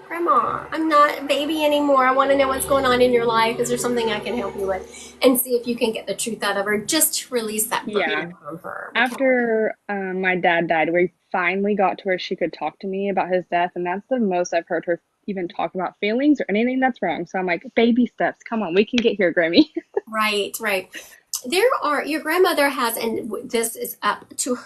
Grandma, I'm not a baby anymore. I want to know what's going on in your life. Is there something I can help you with? And see if you can get the truth out of her. Just to release that Yeah. burden from her. Because, After my dad died, we finally got to where she could talk to me about his death, and that's the most I've heard her even talk about feelings or anything that's wrong. So I'm like, baby steps. Come on, we can get here, Grammy. right, right. Your grandmother has, and this is up to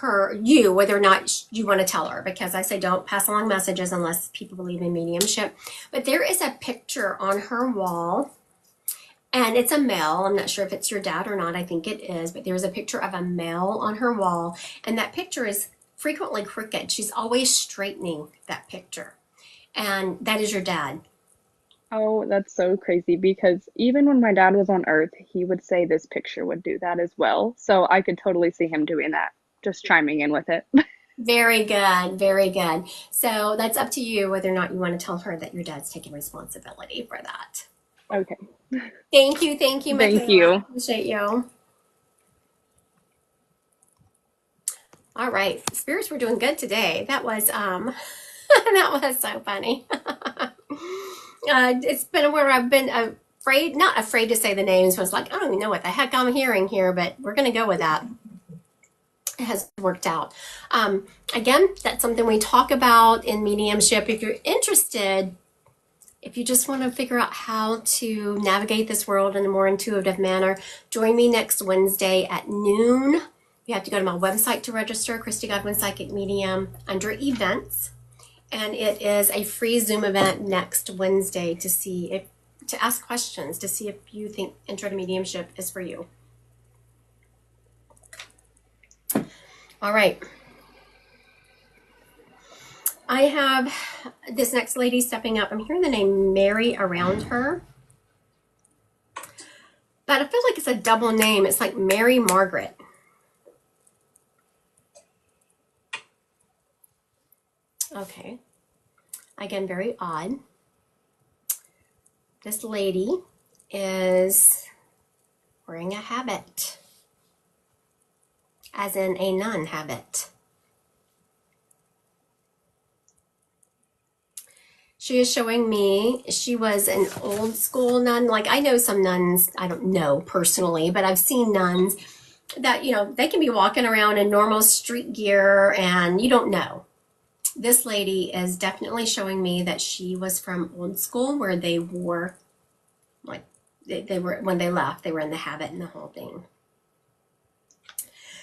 you, whether or not you want to tell her, because I say don't pass along messages unless people believe in mediumship. But there is a picture on her wall, and it's a male. I'm not sure if it's your dad or not. I think it is, but there's a picture of a male on her wall, and that picture is frequently crooked. She's always straightening that picture, and that is your dad. Oh, that's so crazy because even when my dad was on Earth, he would say this picture would do that as well. So I could totally see him doing that, just chiming in with it. Very good, very good. So that's up to you whether or not you want to tell her that your dad's taking responsibility for that. Okay. Thank you, Thank Michaela. you. Appreciate you. All right, spirits were doing good today. That was that was so funny. It's been where I've been not afraid to say the names. Was like I don't even know what the heck I'm hearing here, but we're gonna go with that. It has worked out. Again, that's something we talk about in mediumship. If you're interested, if you just want to figure out how to navigate this world in a more intuitive manner, join me next Wednesday at noon. You have to go to my website to register, Christy Godwin Psychic Medium, under events. And it is a free Zoom event next Wednesday to ask questions, to see if you think intro to mediumship is for you. All right. I have this next lady stepping up. I'm hearing the name Mary around her, but I feel like it's a double name. It's like Mary Margaret. Okay. Again, very odd. This lady is wearing a habit, as in a nun habit. She is showing me she was an old school nun. Like, I know some nuns, I don't know personally, but I've seen nuns that, you know, they can be walking around in normal street gear and you don't know. This lady is definitely showing me that she was from old school, where they wore, like, they were, when they left, they were in the habit and the whole thing.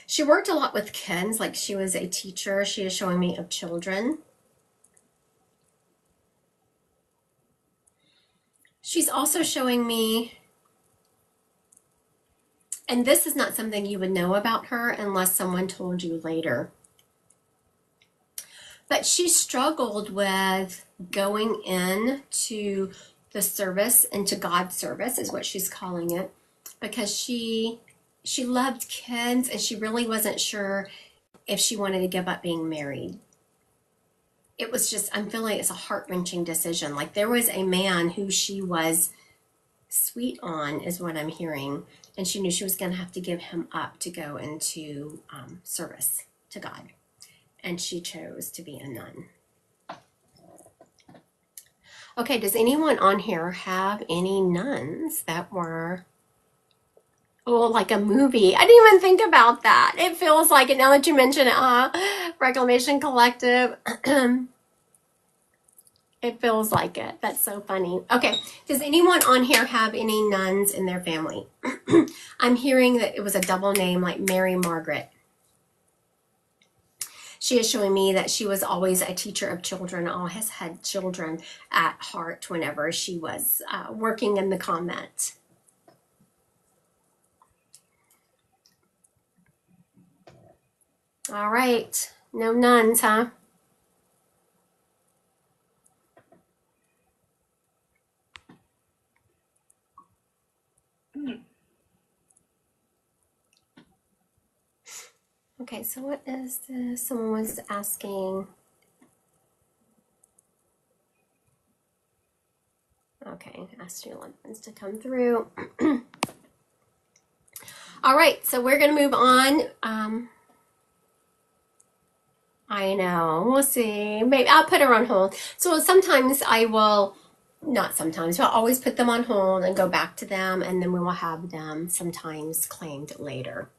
She worked a lot with kids, like she was a teacher. She is showing me of children. She's also showing me, and this is not something you would know about her unless someone told you later, but she struggled with going into the service, into God's service is what she's calling it, because she loved kids and she really wasn't sure if she wanted to give up being married. It was just, I'm feeling it's a heart-wrenching decision. Like, there was a man who she was sweet on, is what I'm hearing, and she knew she was going to have to give him up to go into service to God, and she chose to be a nun. Okay, does anyone on here have any nuns that were, oh, like a movie? I didn't even think about that. It feels like it now that you mention it, Reclamation Collective. It feels like it. That's so funny. Okay, does anyone on here have any nuns in their family? I'm hearing that it was a double name, like Mary Margaret. She is showing me that she was always a teacher of children, always had children at heart whenever she was working in the convent. All right, no nuns, huh? Okay, so what is this? Someone was asking. Okay, asked your loved ones to come through. All right, so we're going to move on. I know, we'll see. Maybe I'll put her on hold. So sometimes I will, not sometimes, but I'll always put them on hold and go back to them, and then we will have them sometimes claimed later.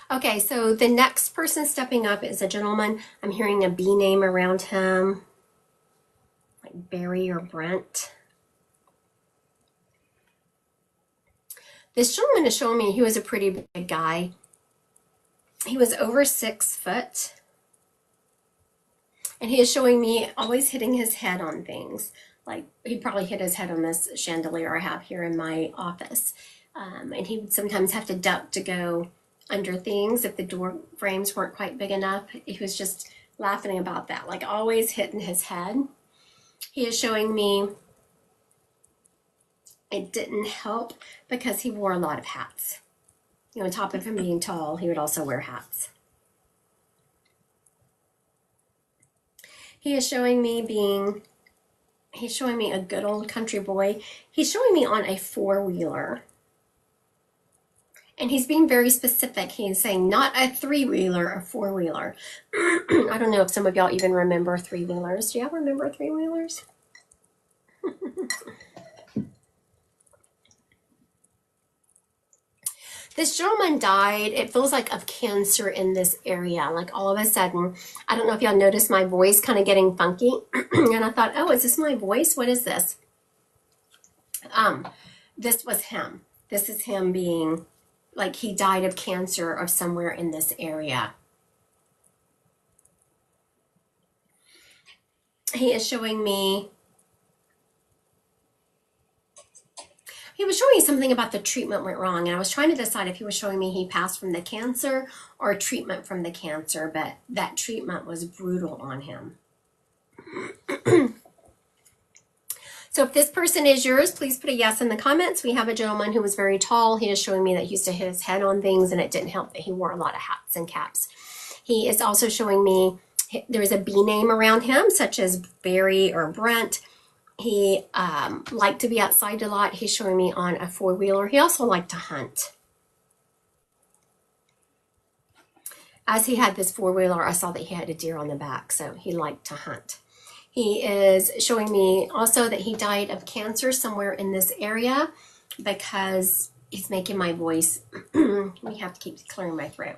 Okay, so the next person stepping up is a gentleman. I'm hearing a B name around him, like Barry or Brent. This gentleman is showing me he was a pretty big guy. He was over 6 foot. And he is showing me always hitting his head on things. Like, he'd probably hit his head on this chandelier I have here in my office. And he would sometimes have to duck to go under things if the door frames weren't quite big enough. He was just laughing about that, like always hitting his head. He is showing me it didn't help because he wore a lot of hats. You know, on top of him being tall, he would also wear hats. He is showing me he's showing me a good old country boy. He's showing me on a 4-wheeler. And he's being very specific. He's saying not a 3-wheeler, a 4-wheeler. I don't know if some of y'all even remember 3-wheelers. Do y'all remember 3-wheelers? This gentleman died, it feels like, of cancer in this area. Like, all of a sudden, I don't know if y'all noticed my voice kind of getting funky. And I thought, oh, is this my voice? What is this? This was him. This is him being, like, he died of cancer of somewhere in this area. He is showing me he was showing me something about the treatment went wrong, and I was trying to decide if he was showing me he passed from the cancer or treatment from the cancer, but that treatment was brutal on him. So if this person is yours, please put a yes in the comments. We have a gentleman who was very tall. He is showing me that he used to hit his head on things, and it didn't help that he wore a lot of hats and caps. He is also showing me there's a B name around him, such as Barry or Brent. He liked to be outside a lot. He's showing me on a four-wheeler. He also liked to hunt. As he had this four-wheeler, I saw that he had a deer on the back, so he liked to hunt. He is showing me also that he died of cancer somewhere in this area because he's making my voice, we have to keep clearing my throat.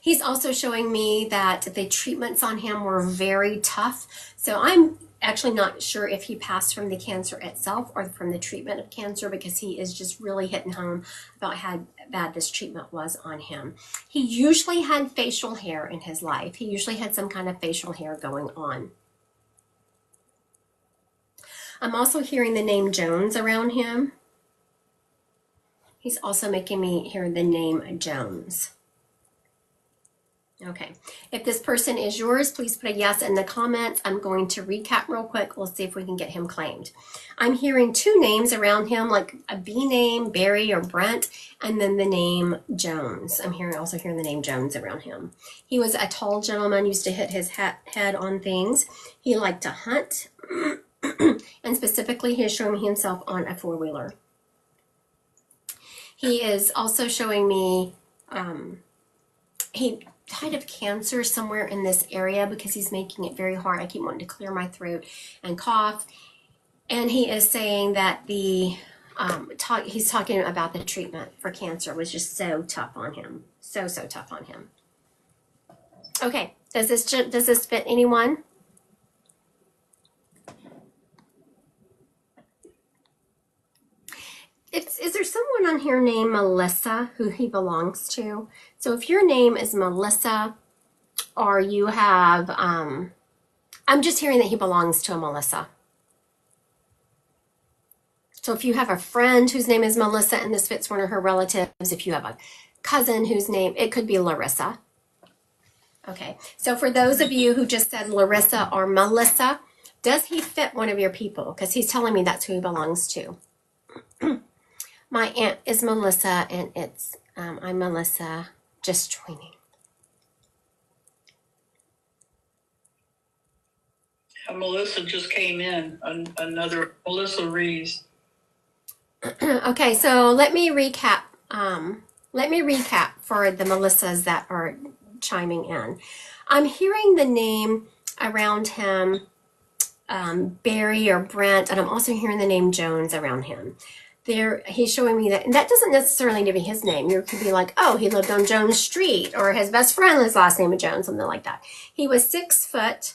He's also showing me that the treatments on him were very tough. So I'm actually not sure if he passed from the cancer itself or from the treatment of cancer, because he is just really hitting home about how bad this treatment was on him. He usually had facial hair in his life. He usually had some kind of facial hair going on. I'm also hearing the name Jones around him. He's also making me hear the name Jones. Okay, if this person is yours, please put a yes in the comments. I'm going to recap real quick. We'll see if we can get him claimed. I'm hearing two names around him, like a B name, Barry or Brent, and then the name Jones. I'm also hearing the name Jones around him. He was a tall gentleman, used to hit his head on things. He liked to hunt, and specifically he is showing me himself on a four-wheeler. He is also showing me, he died of cancer somewhere in this area because he's making it very hard. I keep wanting to clear my throat and cough. And he is saying that the he's talking about the treatment for cancer was just so tough on him. So tough on him. Okay, does this fit anyone? Is there someone on here named Melissa who he belongs to? So if your name is Melissa, or you have, I'm just hearing that he belongs to a Melissa. So if you have a friend whose name is Melissa and this fits one of her relatives, if you have a cousin whose name, it could be Larissa. Okay, so for those of you who just said Larissa or Melissa, does he fit one of your people? Because he's telling me that's who he belongs to. My aunt is Melissa, and it's, I'm Melissa, just joining. Melissa just came in, another Melissa Rees. Okay, so let me recap. For the Melissas that are chiming in. I'm hearing the name around him, Barry or Brent, and I'm also hearing the name Jones around him. He's showing me that, and that doesn't necessarily need to be his name. You could be like, oh, he lived on Jones Street, or his best friend, his last name is Jones, something like that. He was 6 foot,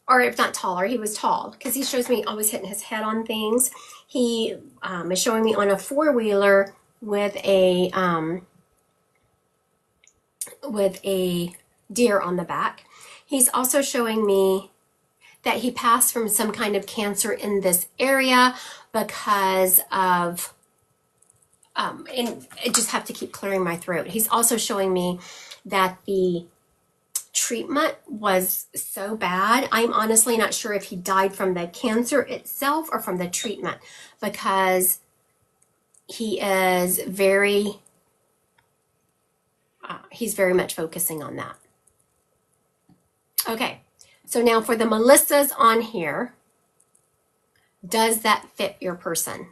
or if not taller, he was tall, because he shows me always hitting his head on things. He is showing me on a four-wheeler with a deer on the back. He's also showing me that he passed from some kind of cancer in this area because of, and I just have to keep clearing my throat. He's also showing me that the treatment was so bad. I'm honestly not sure if he died from the cancer itself or from the treatment, because he is he's very much focusing on that. Okay, so now for the Melissas on here, does that fit your person?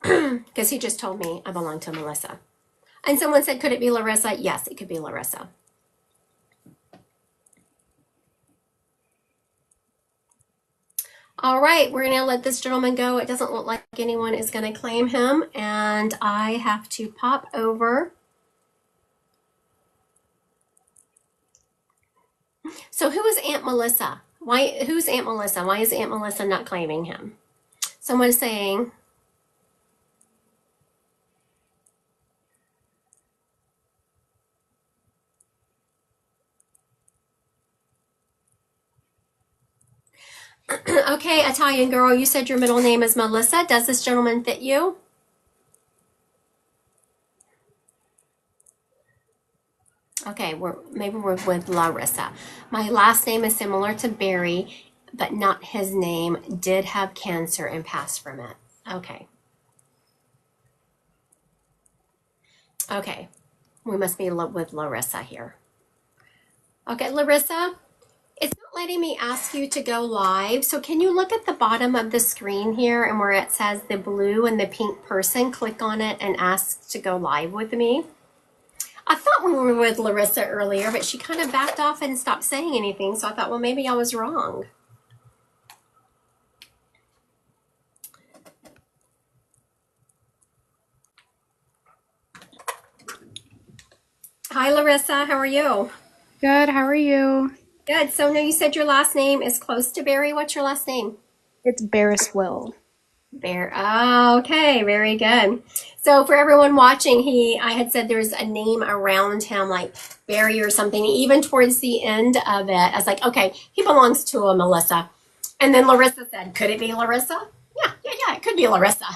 Because he just told me I belong to Melissa. And someone said, could it be Larissa? Yes, it could be Larissa. All right, we're going to let this gentleman go. It doesn't look like anyone is going to claim him, and I have to pop over. So who is Aunt Melissa? Who's Aunt Melissa? Why is Aunt Melissa not claiming him? Someone is saying, Okay, Italian girl, you said your middle name is Melissa. Does this gentleman fit you? Okay, maybe we're with Larissa. My last name is similar to Barry, but not his name. Did have cancer and passed from it. Okay. Okay, we must be with Larissa here. Okay, Larissa, it's not letting me ask you to go live. So can you look at the bottom of the screen here and where it says the blue and the pink person, click on it and ask to go live with me? I thought we were with Larissa earlier, but she kind of backed off and stopped saying anything. So I thought, well, maybe I was wrong. Hi, Larissa. How are you? Good, how are you? Good. So now you said your last name is close to Barry. What's your last name? It's Barris Will. Bear. Oh, okay, very good. So for everyone watching, I had said there's a name around him like Barry or something. Even towards the end of it, I was like, okay, he belongs to a Melissa. And then Larissa said, could it be Larissa? Yeah, it could be Larissa.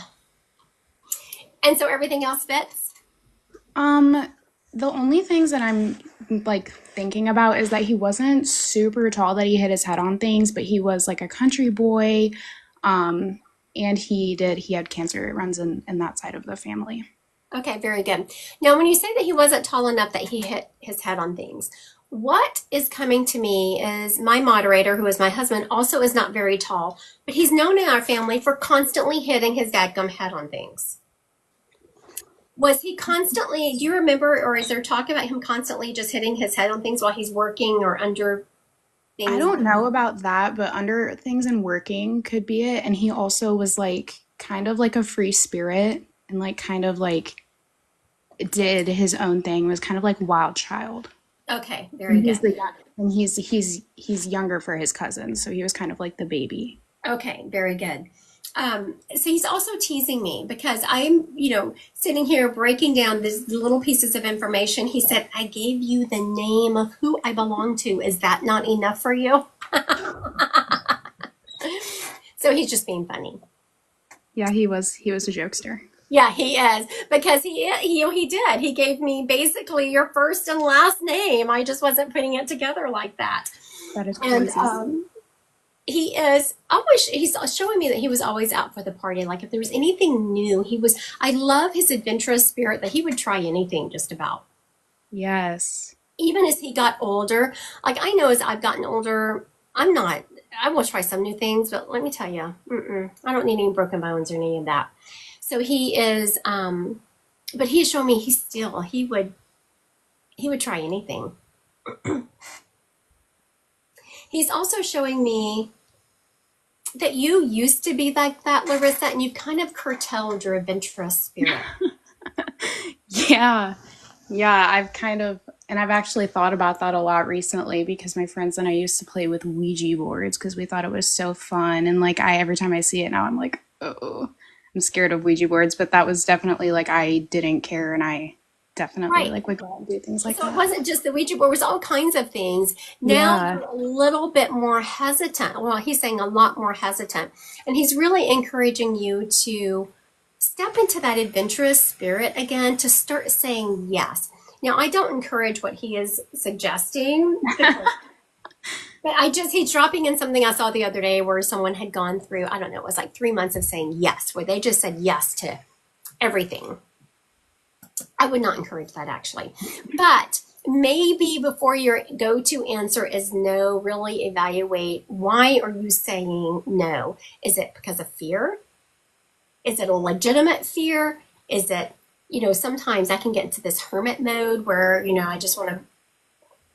And so everything else fits? The only things that I'm like thinking about is that he wasn't super tall, that he hit his head on things, but he was like a country boy. And he had cancer. It runs in that side of the family. Okay, very good. Now, when you say that he wasn't tall enough that he hit his head on things, what is coming to me is my moderator, who is my husband, also is not very tall, but he's known in our family for constantly hitting his dadgum head on things. Was he constantly, do you remember, or is there talk about him constantly just hitting his head on things while he's working or under things? I don't know about that, but under things and working could be it. And he also was like kind of like a free spirit and like kind of like did his own thing, was kind of like wild child. Okay, very good. And he's younger for his cousins, so he was kind of like the baby. Okay, very good. So he's also teasing me because I'm, sitting here breaking down these little pieces of information. He said, I gave you the name of who I belong to. Is that not enough for you? So he's just being funny. Yeah, he was a jokester. Yeah, he is, because he did. He gave me basically your first and last name. I just wasn't putting it together like that. That is crazy. And he's showing me that he was always out for the party. Like if there was anything new, I love his adventurous spirit that he would try anything just about. Yes. Even as he got older, like I know as I've gotten older, I will try some new things, but let me tell you, I don't need any broken bones or any of that. So he is, but he is showing me he would try anything. He's also showing me that you used to be like that, Larissa, and you've kind of curtailed your adventurous spirit. Yeah, I've actually thought about that a lot recently because my friends and I used to play with Ouija boards because we thought it was so fun. And like every time I see it now, I'm like, oh, I'm scared of Ouija boards. But that was definitely like I didn't care, and I definitely like would go out and do things like that. So it wasn't just the Ouija board; it was all kinds of things. Now you're a little bit more hesitant. Well, he's saying a lot more hesitant, and he's really encouraging you to step into that adventurous spirit again, to start saying yes. Now, I don't encourage what he is suggesting, but he's dropping in something I saw the other day where someone had gone through, I don't know, it was like 3 months of saying yes, where they just said yes to everything. I would not encourage that actually, but maybe before your go-to answer is no, really evaluate, why are you saying no? Is it because of fear? Is it a legitimate fear? Is it, sometimes I can get into this hermit mode where, I just want to,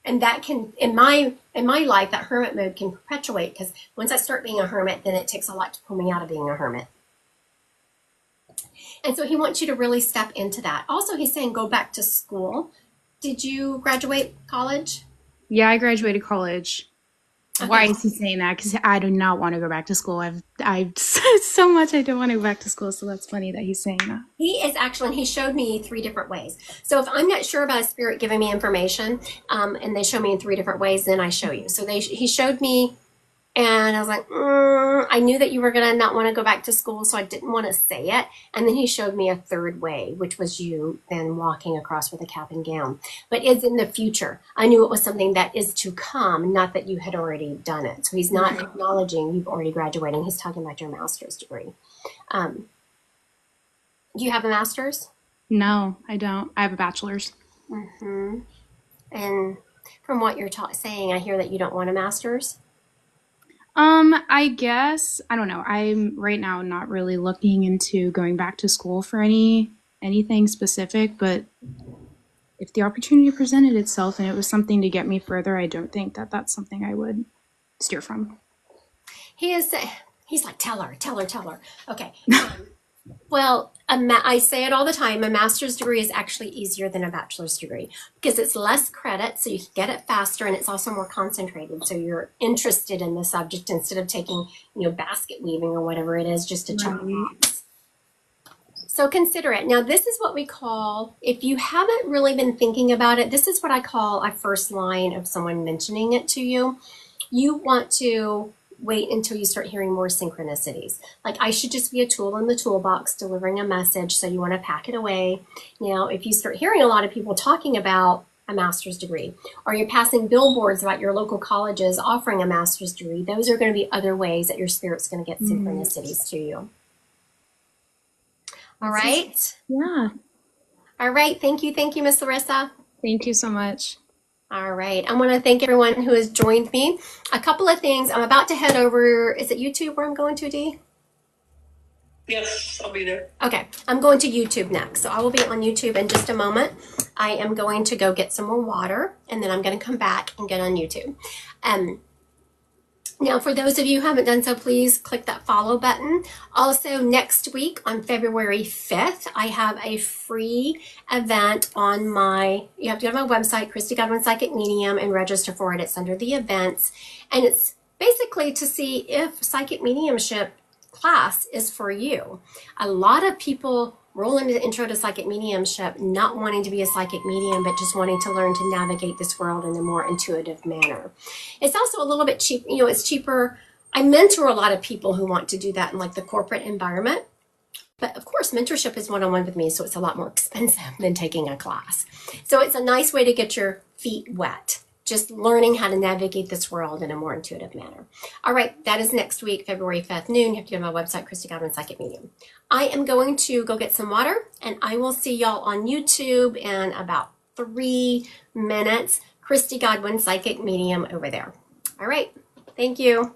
and that can, in my life, that hermit mode can perpetuate, because once I start being a hermit, then it takes a lot to pull me out of being a hermit. And so he wants you to really step into that. Also, he's saying go back to school. Did you graduate college? Yeah, I graduated college. Okay. Why is he saying that? Because I do not want to go back to school. I've said so much I don't want to go back to school, so that's funny that he's saying that. He is actually, and he showed me 3 different ways. So if I'm not sure about a spirit giving me information, and they show me in 3 different ways, then I show you. So he showed me And I was like, I knew that you were going to not want to go back to school, so I didn't want to say it. And then he showed me a third way, which was you then walking across with a cap and gown. But it's in the future. I knew it was something that is to come, not that you had already done it. So he's not acknowledging you've already graduated. He's talking about your master's degree. Do you have a master's? No, I don't. I have a bachelor's. Mm-hmm. And from what you're saying, I hear that you don't want a master's. I guess, I don't know. I'm right now not really looking into going back to school for anything specific, but if the opportunity presented itself and it was something to get me further, I don't think that that's something I would steer from. He's like, tell her. Okay. Well, I say it all the time. A master's degree is actually easier than a bachelor's degree because it's less credit, so you can get it faster, and it's also more concentrated. So you're interested in the subject instead of taking, basket weaving or whatever it is just to check a box. So consider it. Now, this is what we call, if you haven't really been thinking about it, this is what I call a first line of someone mentioning it to you. You want to wait until you start hearing more synchronicities. Like, I should just be a tool in the toolbox delivering a message, so you want to pack it away. Now, if you start hearing a lot of people talking about a master's degree, or you're passing billboards about your local colleges offering a master's degree, those are going to be other ways that your spirit's going to get synchronicities to you. All right? Yeah. All right. Thank you, Miss Larissa. Thank you so much. All right. I want to thank everyone who has joined me. A couple of things. I'm about to head over. Is it YouTube where I'm going to, Dee? Yes, I'll be there. Okay. I'm going to YouTube next. So I will be on YouTube in just a moment. I am going to go get some more water, and then I'm going to come back and get on YouTube. Now, for those of you who haven't done so, please click that follow button. Also, next week on February 5th, I have a free event on you have to go to my website, Christy Godwin Psychic Medium, and register for it. It's under the events. And it's basically to see if psychic mediumship class is for you. A lot of people roll into the intro to psychic mediumship not wanting to be a psychic medium, but just wanting to learn to navigate this world in a more intuitive manner. It's also a little bit cheap. It's cheaper. I mentor a lot of people who want to do that in like the corporate environment. But of course, mentorship is one-on-one with me, so it's a lot more expensive than taking a class. So it's a nice way to get your feet wet, just learning how to navigate this world in a more intuitive manner. All right, that is next week, February 5th, noon. You have to go to my website, Christy Godwin Psychic Medium. I am going to go get some water, and I will see y'all on YouTube in about 3 minutes. Christy Godwin Psychic Medium over there. All right, thank you.